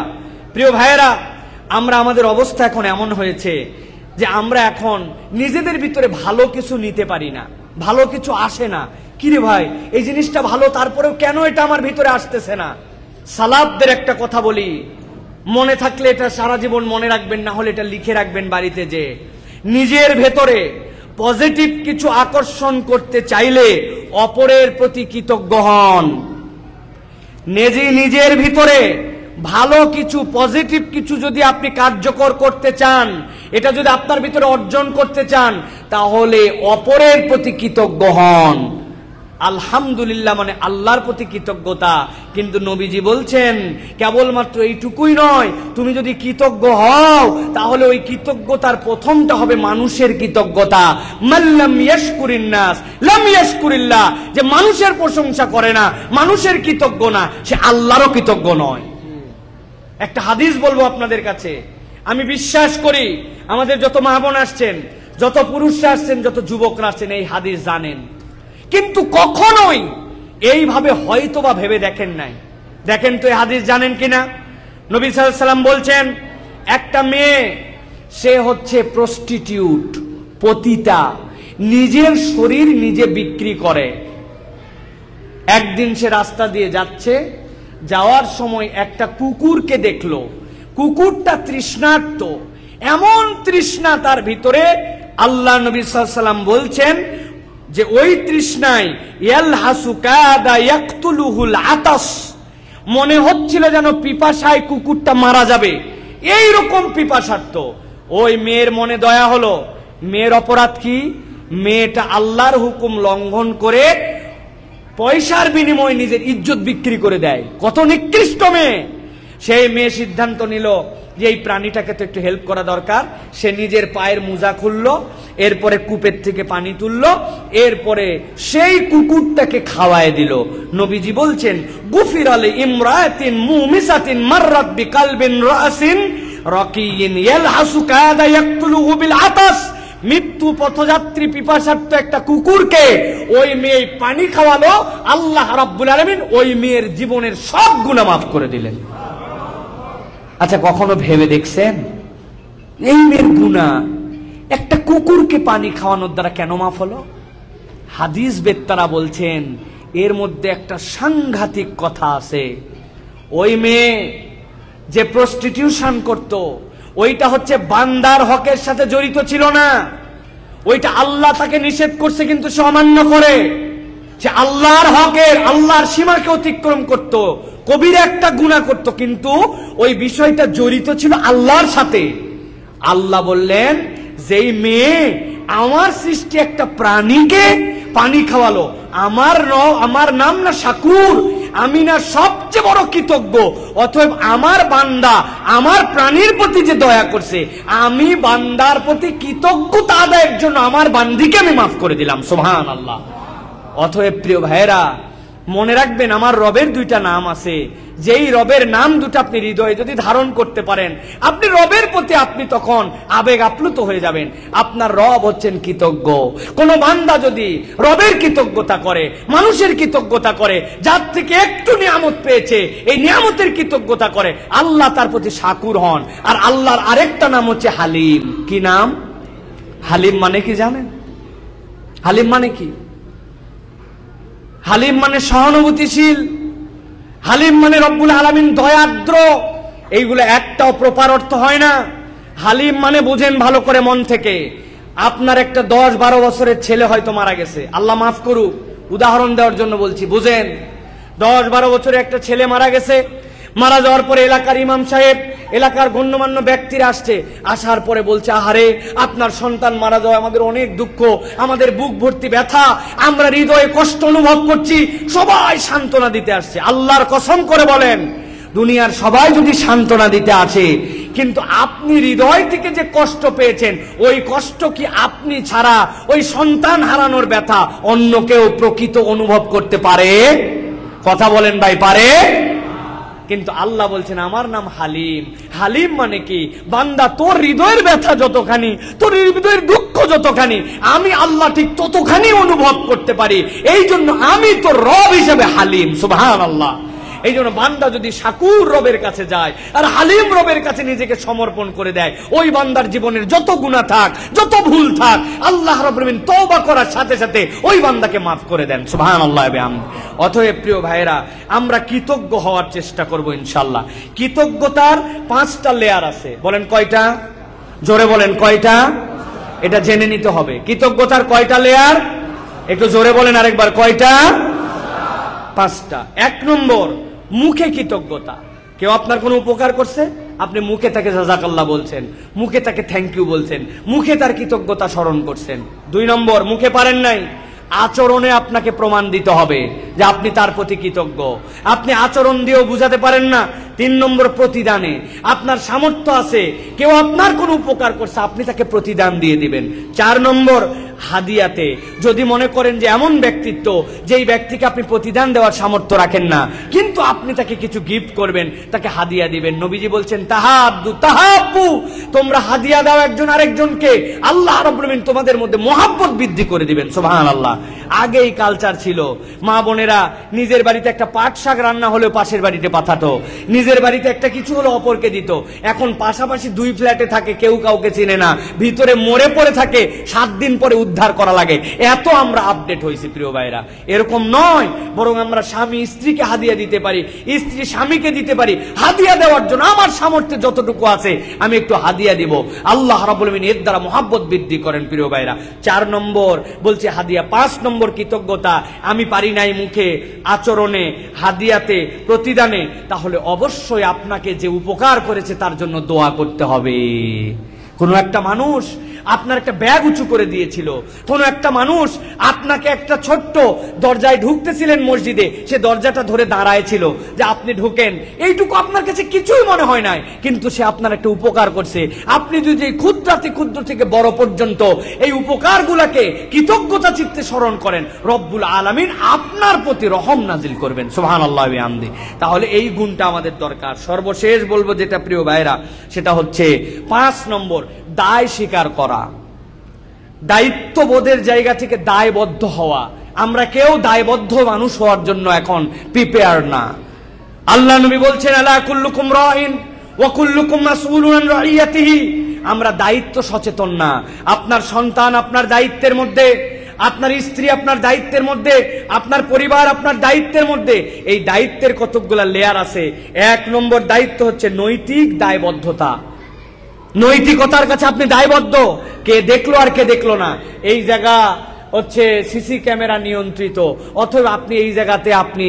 প্রিয় ভাইয়েরা, আমরা আমাদের অবস্থা এখন এমন হয়েছে যে আমরা এখন নিজেদের ভিতরে ভালো কিছু নিতে পারি না, ভালো কিছু আসে না। কিরে ভাই, এই জিনিসটা ভালো, তারপরেও কেন এটা আমার ভিতরে আসতেছে না? সালাফদের একটা কথা বলি, মনে থাকলে এটা সারা জীবন মনে রাখবেন, না হলে এটা লিখে রাখবেন বাড়িতে, যে নিজের ভেতরে পজিটিভ কিছু আকর্ষণ করতে চাইলে অপরের প্রতি কৃতজ্ঞ হন। নিজের ভিতরে ভালো কিছু, পজিটিভ কিছু যদি আপনি কার্যকর করতে চান, এটা যদি আপনার ভিতরে অর্জন করতে চান, তাহলে অপরের প্রতি কৃতজ্ঞ হন। আলহামদুলিল্লাহ মানে আল্লাহর প্রতি কৃতজ্ঞতা। কিন্তু নবীজি বলছেন কেবলমাত্র এইটুকুই নয়, তুমি যদি কৃতজ্ঞ হও তাহলে ওই কৃতজ্ঞতার প্রথমটা হবে মানুষের কৃতজ্ঞতা। মাল্লাম ইয়াশকুরিন নাস লাম ইয়াশকুরিল্লাহ, যে মানুষের প্রশংসা করে না, মানুষের কৃতজ্ঞ না, সে আল্লাহরও কৃতজ্ঞ নয়। একটা হাদিস বলবো আপনাদের কাছে, আমি বিশ্বাস করি আমাদের যত মা বোন আসছেন, যত পুরুষরা আসছেন, যত যুবকরা আসছেন, এই হাদিস জানেন, কিন্তু কখনোই এইভাবে হয়তোবা ভেবে দেখেন নাই। দেখেন তো এই হাদিস জানেন কিনা? নবী সাল্লাল্লাহু আলাইহি ওয়াসাল্লাম বলছেন, একটা মেয়ে, সে হচ্ছে প্রস্টিটিউট, পতিতা, নিজের শরীর নিজে বিক্রি করে। একদিন সে রাস্তা দিয়ে যাচ্ছে, যাওয়ার সময় একটা কুকুরকে দেখলো। কুকুরটা তৃষ্ণার্ত, এমন তৃষ্ণা তার ভিতরে, আল্লাহ নবী সাল্লাল্লাহু আলাইহি ওয়াসাল্লাম বলছেন যে ওই তৃষ্ণায় ইয়ালহাসু কাদা ইয়াকতুলুহুল আতাস, মনে হচ্ছিল যেন পিপাসায় কুকুরটা মারা যাবে, এই রকম পিপাসার্ত। ওই মেয়ের মনে দয়া হলো, মেয়ের অপরাধ কি? মেয়েটা আল্লাহর হুকুম লঙ্ঘন করে পয়সার বিনিময়ে নিজের ইজ্জত বিক্রি করে দেয়। কত নিকৃষ্ট মেয়ে! সেই মেয়ে সিদ্ধান্ত নিল যে এই প্রাণীটাকে তো একটু হেল্প করা দরকার। সে নিজের পায়ের মোজা খুললো, এরপরে কূপের থেকে পানি তুললো, এরপরে সেই কুকুরটাকে খাওয়ায় দিল। নবীজি বলছেন, গুফির আলী ইমরাতিন মুমিসাতিন মাররাত বিকালবিন রাসিন রাকিয়িন ইয়ালহাসু কাদা ইয়াকতুলুহু বিল আতাস। মৃত্যু পথযাত্রী পিপাসার্থ একটা কুকুরকে ওই মেয়ে পানি খাওয়ালো, আল্লাহ রাব্বুল আলামিন ওই মেয়ের জীবনের সব গুনাহ মাফ করে দিলেন। আচ্ছা, কখনো ভেবে দেখছেন এই মেয়ের গুনাহ একটা কুকুরকে পানি খাওয়ানোর দ্বারা কেন মাফ হলো? হাদিস বেত্তারা বলছেন এর মধ্যে একটা সাংঘাতিক কথা আছে। ওই মেয়ে যে প্রস্টিটিউশন করত, ওইটা হচ্ছে বান্দার হকের সাথে জড়িত ছিল না। ওইটা আল্লাহ তাকে নিষেধ করছে, কিন্তু সে অমান্য করে। সে আল্লাহর হকের, আল্লাহর সীমাকে অতিক্রম করত, কবিরা একটা গুনাহ করত, কিন্তু ওই বিষয়টা জড়িত ছিল আল্লাহর সাথে। আল্লাহ বললেন, যেই মেয়ে আমার সৃষ্টি একটা প্রাণীকে পানি খাওয়ালো, আমার নাম না শাকুর, আমি না সবচেয়ে বড় কৃতজ্ঞ, অতএব আমার বান্দা আমার প্রাণীর প্রতি যে দয়া করছে, আমি বান্দার প্রতি কৃতজ্ঞতা আদায়ের জন্য আমার বান্দিকে আমি মাফ করে দিলাম। সুবহানাল্লাহ। অতএব প্রিয় ভাইয়েরা, মনে রাখবেন আমার রবের দুইটা নাম আছে। যেই রবের নাম দুটো আপনি হৃদয়ে যদি ধারণ করতে পারেন, আপনি রবের প্রতি আপনি তখন আবেগ আপ্লুত হয়ে যাবেন। আপনার রব হচ্ছেন কৃতজ্ঞ। কোন বান্দা যদি রবের কৃতজ্ঞতা করে, মানুষের কৃতজ্ঞতা করে, যার থেকে একটু নিয়ামত পেয়েছে এই নিয়ামতের কৃতজ্ঞতা করে, আল্লাহ তার প্রতি শাকুর হন। আর আল্লাহর আরেকটা নাম হচ্ছে হালিম। কি নাম? হালিম মানে কি জানেন? হালিম মানে কি? হালিম মানে সহানুভূতিশীল। হালিম মানে রব্বুল আলামিন দয়াদ্র। এইগুলো একটাও প্রপার অর্থ হয় না। হালিম মানে বুঝেন ভালো করে মন থেকে, আপনার একটা 10-12 বছরের ছেলে হয়তো মারা গেছে, আল্লাহ মাফ করুক, উদাহরণ দেওয়ার জন্য বলছি, বুঝেন। 10-12 বছরের একটা ছেলে মারা গেছে। মারা যাওয়ার পরে এলাকার ইমাম সাহেব, এলাকার গণ্যমান্য ব্যক্তিরা আসছে। আসার পরে বলছে, আহারে আপনার সন্তান মারা যাওয়া আমাদের অনেক দুঃখ, আমাদের বুক ভর্তি ব্যথা, আমরা হৃদয়ে কষ্ট অনুভব করছি। সবাই সান্ত্বনা দিতে আসছে। আল্লাহর কসম করে বলেন, দুনিয়ার সবাই যদি সান্ত্বনা দিতে আসে, কিন্তু আপনি হৃদয় থেকে যে কষ্ট পেয়েছেন, ওই কষ্ট কি আপনি ছাড়া ওই সন্তান হারানোর ব্যথা অন্য কেউ প্রকৃত অনুভব করতে পারে? কথা বলেন ভাই, পারে? কিন্তু আল্লাহ বলছেন আমার নাম হালিম। হালিম মানে কি? বান্দা তোর হৃদয়ের ব্যথা যতখানি, তোর হৃদয়ের দুঃখ যতখানি, আমি আল্লাহ ঠিক ততখানি অনুভব করতে পারি। এই জন্য আমি তোর রব হিসেবে হালিম। সুবহানাল্লাহ। এই জন্য বান্দা যদি শাকুর রবের কাছে যায় আর হালিম রবের কাছে নিজেকে সমর্পণ করে দেয়, ওই বান্দার জীবনের যত গুনাহ থাক, যত ভুল থাক, আল্লাহ রাব্বুল আলামিন তওবা করার সাথে সাথে ওই বান্দাকে মাফ করে দেন। সুবহানাল্লাহ। অতএব প্রিয় ভাইরা, আমরা কৃতজ্ঞ হওয়ার চেষ্টা করব ইনশাআল্লাহ। কৃতজ্ঞতার 5টা লেয়ার আছে। বলেন কয়টা? জোরে বলেন কয়টা? এটা জেনে নিতে হবে। কৃতজ্ঞতার কয়টা লেয়ার? একটু জোরে বলেন আরেকবার, কয়টা? 5টা। 1 নম্বর, মুখে কৃতজ্ঞতা। কেউ আপনার কোনো উপকার করছে, আপনি মুখে তাকে জাযাকাল্লাহ বলছেন, মুখে তাকে থ্যাংক ইউ বলছেন, মুখে তার কৃতজ্ঞতা স্মরণ করছেন। 2 নম্বর, মুখে পারেন নাই, আচরণে আপনাকে প্রমাণ দিতে হবে যে আপনি তার প্রতি কৃতজ্ঞ। আপনি আচরণ দিয়েও বুঝাতে পারেন না। 3 নম্বর, প্রতিদানে। আপনার সামর্থ্য আছে, কেউ আপনার কোনো উপকার করছে, আপনি তাকে প্রতিদান দিয়ে দিবেন। 4 নম্বর, হাদিয়াতে। যদি মনে করেন যে এমন ব্যক্তিত্ব, যেই ব্যক্তিকে আপনি প্রতিদান দেওয়ার সামর্থ্য রাখেন না, কিন্তু আপনি তাকে কিছু গিফট করবেন, তাকে হাদিয়া দিবেন। নবীজি বলছেন, তাহাব্বু, তোমরা হাদিয়া দাও একজন আরেকজনকে, আল্লাহ রাব্বুল আলামিন তোমাদের মধ্যে মহব্বত বৃদ্ধি করে দিবেন। সুবহানাল্লাহ। আগেই কালচার ছিল, মা বোনেরা নিজের বাড়িতে একটা পাট শাক রান্না হলেও পাশের বাড়িতে পাঠাতো, নিজের বাড়িতে একটা কিছু হলো অপরকে দিত। এখন পাশাপাশি 2 ফ্ল্যাটে থাকে, কেউ কাউকে চিনে না, ভিতরে মরে পড়ে থাকে, 7 দিন পরে উদ্ধার করা লাগে। এত আমরা আপডেট হয়েছি প্রিয় ভাইরা। এরকম নয়, বরং আমরা স্বামী স্ত্রীকে হাদিয়া দিতে পারি, স্ত্রী স্বামীকে দিতে পারি। হাদিয়া দেওয়ার জন্য আমার সামর্থ্যে যতটুকু আছে আমি একটু হাদিয়া দিব। আল্লাহ রাব্বুল আলামিন এর দ্বারা মহব্বত বৃদ্ধি করেন প্রিয় ভাইরা। 4 নম্বর বলছে হাদিয়া। 5 নম্বর, কৃতজ্ঞতা। আমি পারি নাই মুখে, আচরণে, হাদিয়াতে, প্রতিদানে, তাহলে অবশ্যই আপনাকে যে উপকার করেছে তার জন্য দোয়া করতে হবে। কোনো একটা মানুষ আপনার একটা ব্যাগ উঁচু করে দিয়েছিল, কোন একটা মানুষ আপনাকে একটা ছোট্ট দরজায় ঢুকতেছিলেন মসজিদে, সে দরজাটা ধরে দাঁড়ায় ছিল যে আপনি ঢুকেন, এইটুকু আপনার কাছে কিছুই মনে হয় নাই, কিন্তু সে আপনার একটা উপকার করছে। আপনি যদি ক্ষুদ্র থেকে বড় পর্যন্ত এই উপকারগুলোকে কৃতজ্ঞতা চিত্তে স্মরণ করেন, রব্বুল আলামিন আপনার প্রতি রহম নাজিল করবেন। সুবহানাল্লাহি ওয়া বিহামদিহি। তাহলে এই গুণটা আমাদের দরকার। সর্বশেষ বলবো যেটা প্রিয় ভাইরা, সেটা হচ্ছে 5 নম্বর, দায় স্বীকার করা। দায়িত্ববোধের জায়গা থেকে দায়বদ্ধ হওয়া। আমরা কেউ দায়বদ্ধ মানুষ হওয়ার জন্য এখন প্রিপেয়ার না। আল্লাহ নবী বলছেন, আলা কুল্লুকুম রাইন ওয়া কুল্লুকুম মাসউলুন আন রাইয়াতিহি। আমরা দায়িত্ব সচেতন না। আপনার সন্তান আপনার দায়িত্বের মধ্যে, আপনার স্ত্রী আপনার দায়িত্বের মধ্যে, আপনার পরিবার আপনার দায়িত্বের মধ্যে। এই দায়িত্বের কতকগুলা লেয়ার আছে। 1 নম্বর দায়িত্ব হচ্ছে নৈতিক দায়বদ্ধতা। নৈতিকতার কাছে আপনি দায়বদ্ধ। কে দেখলো আর কে দেখলো না, এই জায়গা হচ্ছে সিসি ক্যামেরা নিয়ন্ত্রিত, অথবা আপনি এই জায়গাতে আপনি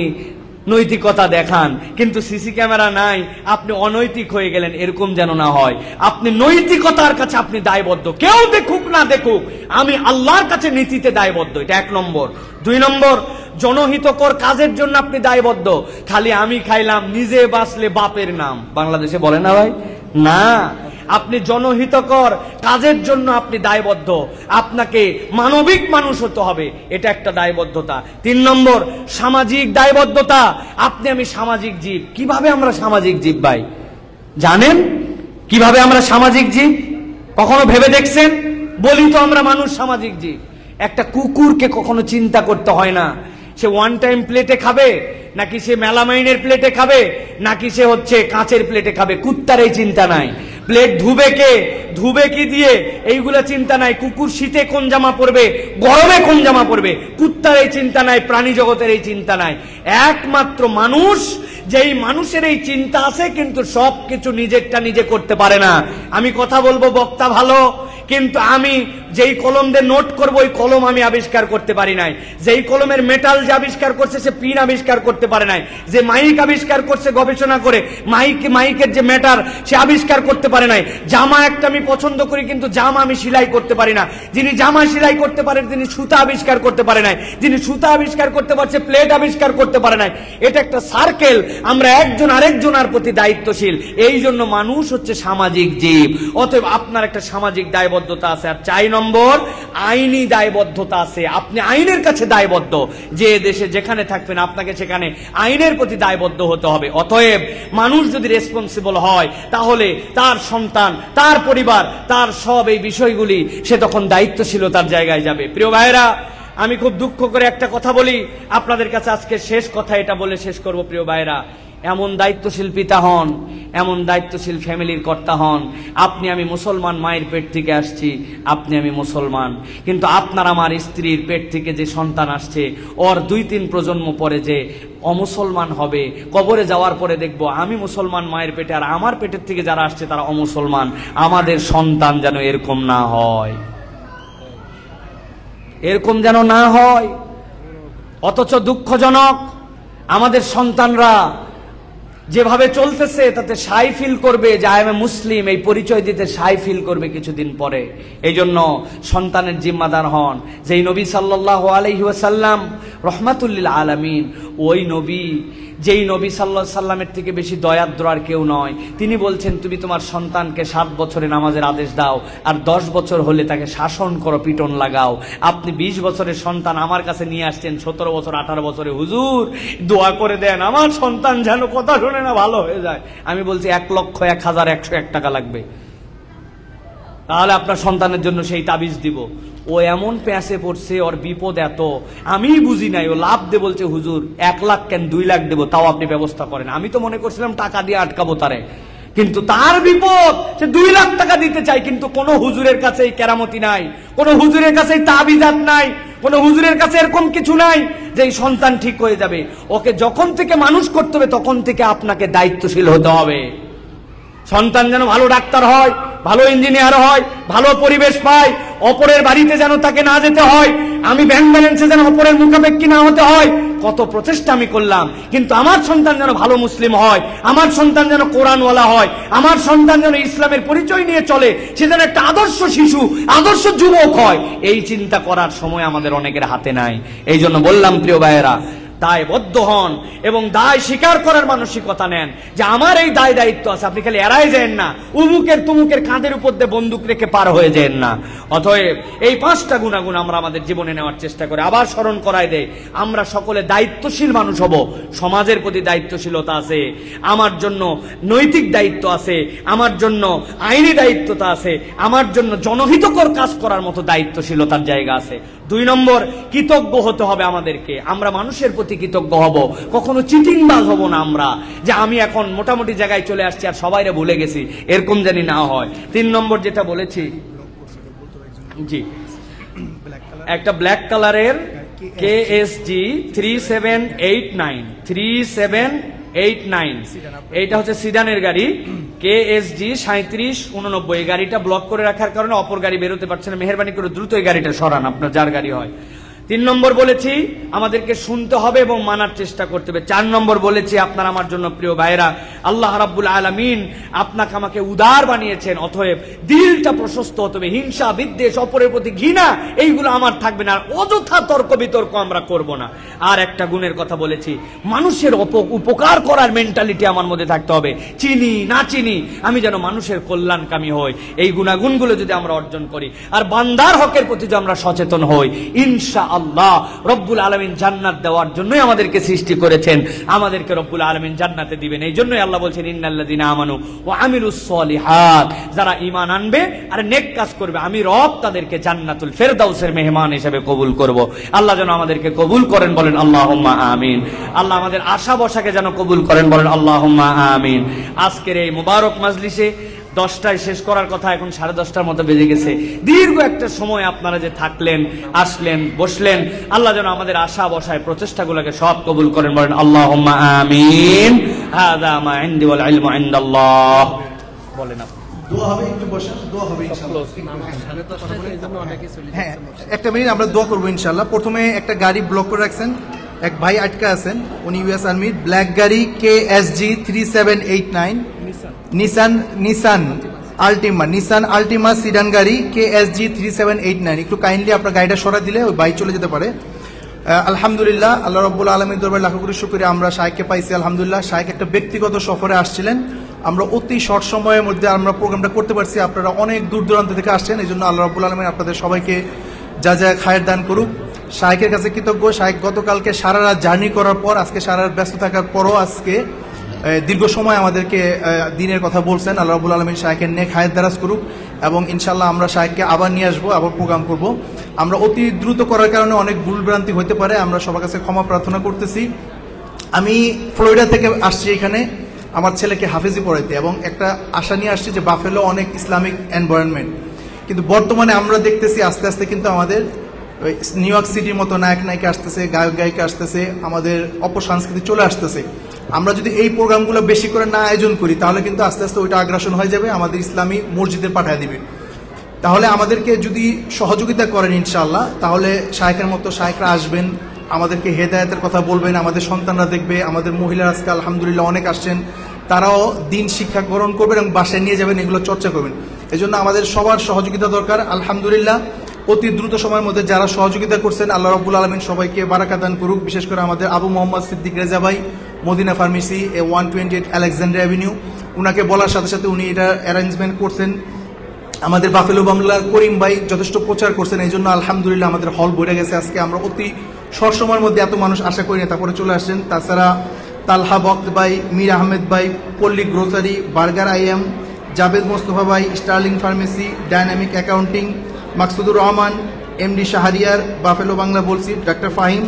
নৈতিকতা দেখান, কিন্তু সিসি ক্যামেরা নাই, আপনি অনৈতিক হয়ে গেলেন, এরকম যেন না হয়। আপনি নৈতিকতার কাছে আপনি দায়বদ্ধ। কেউ দেখুক না দেখুক, আমি আল্লাহর কাছে নীতিতে দায়বদ্ধ। এটা 1 নম্বর। 2 নম্বর, জনহিতকর কাজের জন্য আপনি দায়বদ্ধ। খালি আমি খাইলাম, নিজে বাঁচলে বাপের নাম, বাংলাদেশে বলে না ভাই? না, আপনি জনহিতকর কাজের জন্য আপনি দায়বদ্ধ। আপনাকে মানবিক মানুষ হতে হবে, এটা একটা দায়বদ্ধতা। 3 নম্বর, সামাজিক দায়বদ্ধতা। আপনি আমি সামাজিক জীব। কিভাবে আমরা সামাজিক জীব ভাই জানেন? কিভাবে আমরা সামাজিক জীব কখনো ভেবে দেখছেন? বলি তো আমরা মানুষ সামাজিক জীব। একটা কুকুরকে কখনো চিন্তা করতে হয় না সে 1 টাইম প্লেটে খাবে, নাকি সে মেলামাইনের প্লেটে খাবে, নাকি সে হচ্ছে কাঁচের প্লেটে খাবে। কুত্তার এই চিন্তা নাই। প্লেট ধুবে কে, ধুবে কি দিয়ে, এইগুলা চিন্তা নাই। কুকুর শীতে কোন জামা পরবে, গরমে কোন জামা পরবে, কুত্তার এই চিন্তা নাই, প্রাণী জগতের এই চিন্তা নাই। একমাত্র মানুষ, যেই মানুষের এই চিন্তা আছে কিন্তু সবকিছু নিজেরটা নিজে করতে পারে না। আমি কথা বলবো, বক্তা ভালো, কিন্তু আমি যেই কলম দিয়ে নোট করবো ওই কলম আমি আবিষ্কার করতে পারি নাই। যেই কলমের মেটাল যে আবিষ্কার করছে সে পিন আবিষ্কার করতে পারে নাই। যে মাইক আবিষ্কার করছে গবেষণা করে, মাইকের যে মেটার সে আবিষ্কার করতে পারে নাই। জামা একটা আমি পছন্দ করি কিন্তু জামা আমি সেলাই করতে পারি না। যিনি জামা সেলাই করতে পারেন তিনি সুতা আবিষ্কার করতে পারে নাই। যিনি সুতা আবিষ্কার করতে পারছে প্লেট আবিষ্কার করতে পারে নাই। এটা একটা সার্কেল। আমরা একজন আরেকজনের প্রতি দায়িত্বশীল। এই জন্য মানুষ হচ্ছে সামাজিক জীব। অতএব আপনার একটা সামাজিক দায়বদ্ধতা আছে। আর 4 নম্বর, আইনি দায়বদ্ধতা আছে। আপনি আইনের কাছে দায়বদ্ধ। যে দেশে যেখানে থাকবেন আপনাকে সেখানে আইনের প্রতি দায়বদ্ধ হতে হবে। অতএব মানুষ যদি রেসপন্সিবল হয় তাহলে তার সন্তান, তার পরিবার, তার সব এই বিষয়গুলি সে তখন দায়িত্বশীলতার জায়গায় যাবে। প্রিয় ভাইরা, আমি খুব দুঃখ করে একটা কথা বলি আপনাদের কাছে, আজকে শেষ কথা এটা বলে শেষ করব। প্রিয় ভাইরা, এমন দায়িত্বশীল পিতা হন, এমন দায়িত্বশীল ফ্যামিলির কর্তা হন। আপনি আমি মুসলমান মায়ের পেট থেকে আসছি, আপনি আমি মুসলমান, কিন্তু আপনার আমার স্ত্রীর পেট থেকে যে সন্তান আসছে ওর 2-3 প্রজন্ম পরে যে অমুসলমান হবে, কবরে যাওয়ার পরে দেখবো আমি মুসলমান মায়ের পেটে, আর আমার পেটের থেকে যারা আসছে তারা অমুসলমান। আমাদের সন্তান যেন এরকম না হয়, এরকম যেন না হয়। অথচ দুঃখজনক, আমাদের সন্তানরা যেভাবে চলতেছে তাতে শাই ফিল করবে যে আই এম এ মুসলিম, এই পরিচয় দিতে শাই ফিল করবে কিছুদিন পরে। এই জন্য সন্তানের জিম্মাদার হন। যেই নবী সাল্লাল্লাহু আলাইহি ওয়াসাল্লাম রহমাতুল লিল আলামিন, ওই নবী, যেই নবী সাল্লাল্লাহু আলাইহি সাল্লামের থেকে বেশি দয়াদ্র আর কেউ নয়, তিনি বলছেন তুমি তোমার সন্তানকে 7 বছরে নামাজের আদেশ দাও, আর 10 বছর হলে তাকে শাসন করো, পিটন লাগাও। আপনি 20 বছরের সন্তান আমার কাছে নিয়ে আসছেন 17 বছর 18 বছরে, হুজুর দোয়া করে দেন আমার সন্তান যেন কথা শুনে না ভালো হয়ে যায়। আমি বলছি 1,01,101 টাকা লাগবে, তাহলে আপনার সন্তানের জন্য সেই তাবিজ দিব। ও এমন প্যাঁচে পড়ছে, ওর বিপদ এত, আমি বুঝি নাই। ও লাভ দে বলছে হুজুর 1 লাখ কেন 2 লাখ দেবো, তাও আপনি ব্যবস্থা করেন। আমি তো মনে করছিলাম টাকা দিয়ে আটকাবো তারে, কিন্তু তার বিপদ, সে 2 লাখ টাকা দিতে চাই, কিন্তু কোন হুজুরের কাছে এই কেরামতি নাই, কোন হুজুরের কাছে তাবিজাত নাই, কোন হুজুরের কাছে এরকম কিছু নাই যে এই সন্তান ঠিক হয়ে যাবে। ওকে যখন থেকে মানুষ করতে হবে তখন থেকে আপনাকে দায়িত্বশীল হতে হবে। সন্তান যেন ভালো ডাক্তার হয়, ভালো ইঞ্জিনিয়ার হয়, ভালো পরিবেশ পায়, অপরের বাড়িতে যেন তাকে না যেতে হয়, আমি ব্যাংক ব্যালেন্সে যেন অপরের মুখাপেক্ষী না হতে হয়, কত প্রচেষ্টা আমি করলাম, কিন্তু আমার সন্তান যেন ভালো মুসলিম হয়, আমার সন্তান যেন কোরআনওয়ালা হয়, আমার সন্তান যেন ইসলামের পরিচয় নিয়ে চলে, সে যেন একটা আদর্শ শিশু, আদর্শ যুবক হয়, এই চিন্তা করার সময় আমাদের অনেকের হাতে নাই। এই জন্য বললাম প্রিয় ভাইয়েরা, দায়বদ্ধ হন এবং দায় স্বীকার করার মানসিকতা নেন যে আমার এই দায় দায়িত্ব আছে। আপনি খালি এড়াই যান না, উমুকের তুমুকের কাঁধের উপর দিয়ে বন্দুক রেখে পার হয়ে যান না। অতএব এই 5টা গুণাগুণ আমরা আমাদের জীবনে নেওয়ার চেষ্টা করি। আবার স্মরণ করাই দেয়, আমরা সকলে দায়িত্বশীল মানুষ হব। সমাজের প্রতি দায়িত্বশীলতা আছে, আমার জন্য নৈতিক দায়িত্ব আছে, আমার জন্য আইনি দায়িত্বতা আছে, আমার জন্য জনহিতকর কাজ করার মতো দায়িত্বশীলতার জায়গা আছে। 2 নম্বর, কৃতজ্ঞ হতে হবে আমাদেরকে। আমরা মানুষের প্রতি কৃতজ্ঞ হব, কখনো চিটিংবাজ হব না আমরা, যে আমি এখন মোটামুটি জায়গায় চলে আসছি আর সবাইরে ভুলে গেছি, এরকম জানি না হয়। 3 নম্বর যেটা বলেছি, জি, একটা ব্ল্যাক কালারের KSG 3789 এইটা হচ্ছে সিডানের গাড়ি, KSG 3789। এই গাড়িটা ব্লক করে রাখার কারণে অপর গাড়ি বেরোতে পারছে না, মেহেরবানি করে দ্রুত এই গাড়িটা সরান, আপনার যার গাড়ি হয়। 3 নম্বর বলেছি আমাদেরকে শুনতে হবে এবং মানার চেষ্টা করতে হবে। 4 নম্বর বলেছি আপনার আমার জন্য প্রিয় ভাইরা, আল্লাহ রাব্বুল আলামিন আপনাকে আমাকে উদার বানিয়েছেন, অতএব দিলটা প্রশস্ত হতে হবে। হিংসা, বিদ্বেষ, অপরের প্রতি ঘৃণা, এইগুলো আমার থাকবে না। আর অযথা তর্ক বিতর্ক আমরা করব না। আর একটা গুণের কথা বলেছি, মানুষের উপকার করার মেন্টালিটি আমার মধ্যে থাকতে হবে। চিনি না চিনি, আমি যেন মানুষের কল্যাণকামী হই। এই গুণাগুণগুলো যদি আমরা অর্জন করি আর বান্দার হকের প্রতি যদি আমরা সচেতন হই, ইনশাআল্লাহ রব্বুল আলামিন জান্নাত দেওয়ার জন্যই আমাদেরকে সৃষ্টি করেছেন, আমাদেরকে রব্বুল আলামিন জান্নাতে দিবেন। এই জন্যই আল্লাহ বলছেন, ইন্নাল্লাযিনা আমানু ওয়া আমিলুস সলিহাত, যারা ঈমান আনবে আর নেক কাজ করবে, আমি রব তাদেরকে জান্নাতুল ফেরদাউসের মেহমান হিসেবে কবুল করব। আল্লাহ যেন আমাদেরকে কবুল করেন, বলেন আল্লাহুম্মা আমিন। আল্লাহ আমাদের আশা বসাকে যেন কবুল করেন, বলেন আল্লাহুম্মা আমিন। আজকের এই মুবারক মাজলিসে 10টায় শেষ করার কথা, এখন 10:30টার মতো বেজে গেছে। দীর্ঘ একটা সময় আপনারা যে থাকলেন, আসলেন, বসলেন, আল্লাহ যেন আমাদের আশা বসায় প্রচেষ্টাগুলোকে সব কবুল করেন, বলেন আল্লাহুম্মা আমিন। হাযা মা ইনদি ওয়াল ইলমু ইনদাল্লাহ। বলেন আপনি দোয়া হবে, একটু বসেন, দোয়া হবে ইনশাআল্লাহ। হ্যাঁ, একটা মিনিট আমরা দোয়া করবো ইনশাআল্লাহ। প্রথমে একটা গাড়ি ব্লক করে রাখছেন, এক ভাই আটকা আছেন, উনি US আর্মির, ব্ল্যাক গাড়ি KSG 3789, নিসান আল্টিমা সিডান গাড়ি KSG 3789। একটু কাইন্ডলি আপনার গাড়িটা সরা দিলে ওই বাইক চলে যেতে পারে। আলহামদুলিল্লাহ, আল্লাহ রাব্বুল আলামিন দরবারে লাখো কোটি শুকরিয়া, আমরা শাইখকে পাইছি আলহামদুলিল্লাহ। শাইখ একটা ব্যক্তিগত সফরে আসছিলেন, আমরা অতি শর্ট সময়ের মধ্যে আমরা প্রোগ্রামটা করতে পারছি। আপনারা অনেক দূর দূরান্ত থেকে আসছেন, এই জন্য আল্লাহ রাব্বুল আলামিন আপনাদের সবাইকে যা যা খায়ের দান করুক। শাইখের কাছে কৃতজ্ঞ। শাইখ গতকালকে সারা রাত জার্নি করার পর, আজকে সারা রাত ব্যস্ত থাকার পরও আজকে দীর্ঘ সময় আমাদেরকে দিনের কথা বলছেন। আল্লাহ রাব্বুল আলামিন শাইখের নেক হায়াত দারাজ করুক এবং ইনশাআল্লাহ আমরা শাইখকে আবার নিয়ে আসবো, আবার প্রোগ্রাম করব। আমরা অতি দ্রুত করার কারণে অনেক ভুলভ্রান্তি হতে পারে, আমরা সবার কাছে ক্ষমা প্রার্থনা করতেছি। আমি ফ্লোরিডা থেকে আসছি এখানে আমার ছেলেকে হাফেজি পড়াইতে, এবং একটা আশা নিয়ে আসছি যে বাফেলো অনেক ইসলামিক এনভায়রনমেন্ট, কিন্তু বর্তমানে আমরা দেখতেছি আস্তে আস্তে কিন্তু আমাদের নিউ ইয়র্ক সিটির মতো নায়ক নায়িকা আসতেছে, গায়ক গায়িকা আসতেছে, আমাদের অপসংস্কৃতি চলে আসতেছে। আমরা যদি এই প্রোগ্রামগুলো বেশি করে না আয়োজন করি, তাহলে কিন্তু আস্তে আস্তে ওইটা আগ্রাসন হয়ে যাবে, আমাদের ইসলামী মসজিদে পাঠিয়ে দিবে। তাহলে আমাদেরকে যদি সহযোগিতা করেন ইনশাআল্লাহ, তাহলে শাইখের মতো শাইখরা আসবেন, আমাদেরকে হেদায়েতের কথা বলবেন, আমাদের সন্তানরা দেখবে, আমাদের মহিলারা আজকে আলহামদুলিল্লাহ অনেক আসছেন, তারাও দিন শিক্ষা গ্রহণ করবেন এবং বাসায় নিয়ে যাবেন, এগুলো চর্চা করবেন। এই জন্য আমাদের সবার সহযোগিতা দরকার। আলহামদুলিল্লাহ অতি দ্রুত সময়ের মধ্যে যারা সহযোগিতা করছেন, আল্লাহ রাব্বুল আলামিন সবাইকে বারাকা দান করুক। বিশেষ করে আমাদের আবু মোহাম্মদ সিদ্দিক রেজা ভাই, মদিনা ফার্মেসি 128 আলেকজান্ডার অ্যাভিনিউ, উনাকে বলার সাথে সাথে উনি এটা অ্যারেঞ্জমেন্ট করছেন। আমাদের বাফেলো বাংলার করিম ভাই যথেষ্ট প্রচার করছেন, এই জন্য আলহামদুলিল্লাহ আমাদের হল ভরে গেছে। আজকে আমরা অতি শর্ট সময়ের মধ্যে এত মানুষ আশা করি না, তারপরে চলে আসছেন। তাছাড়া তালহা বক্ত ভাই, মীর আহমেদ ভাই, Palli Grocery, Burger IM, Jabed Mostafa ভাই, Sterling Pharmacy, Dynamic Accounting, Maksudur Rahman, MD Shahriar, Buffalo Bangla বলছি, ডাক্তার ফাহিম,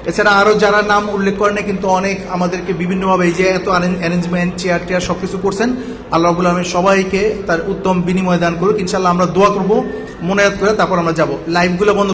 এছাড়া আরও যারা নাম উল্লেখ করেন না কিন্তু অনেক আমাদেরকে বিভিন্নভাবে এই যে এত অ্যারেঞ্জমেন্ট, চেয়ার টেয়ার সবকিছু করছেন, আল্লাহ রাব্বুল আলামিন সবাইকে তার উত্তম বিনিময় দান করুক। ইনশাআল্লাহ আমরা দোয়া করবো মোনাজাত করে, তারপর আমরা যাব। লাইভগুলো বন্ধ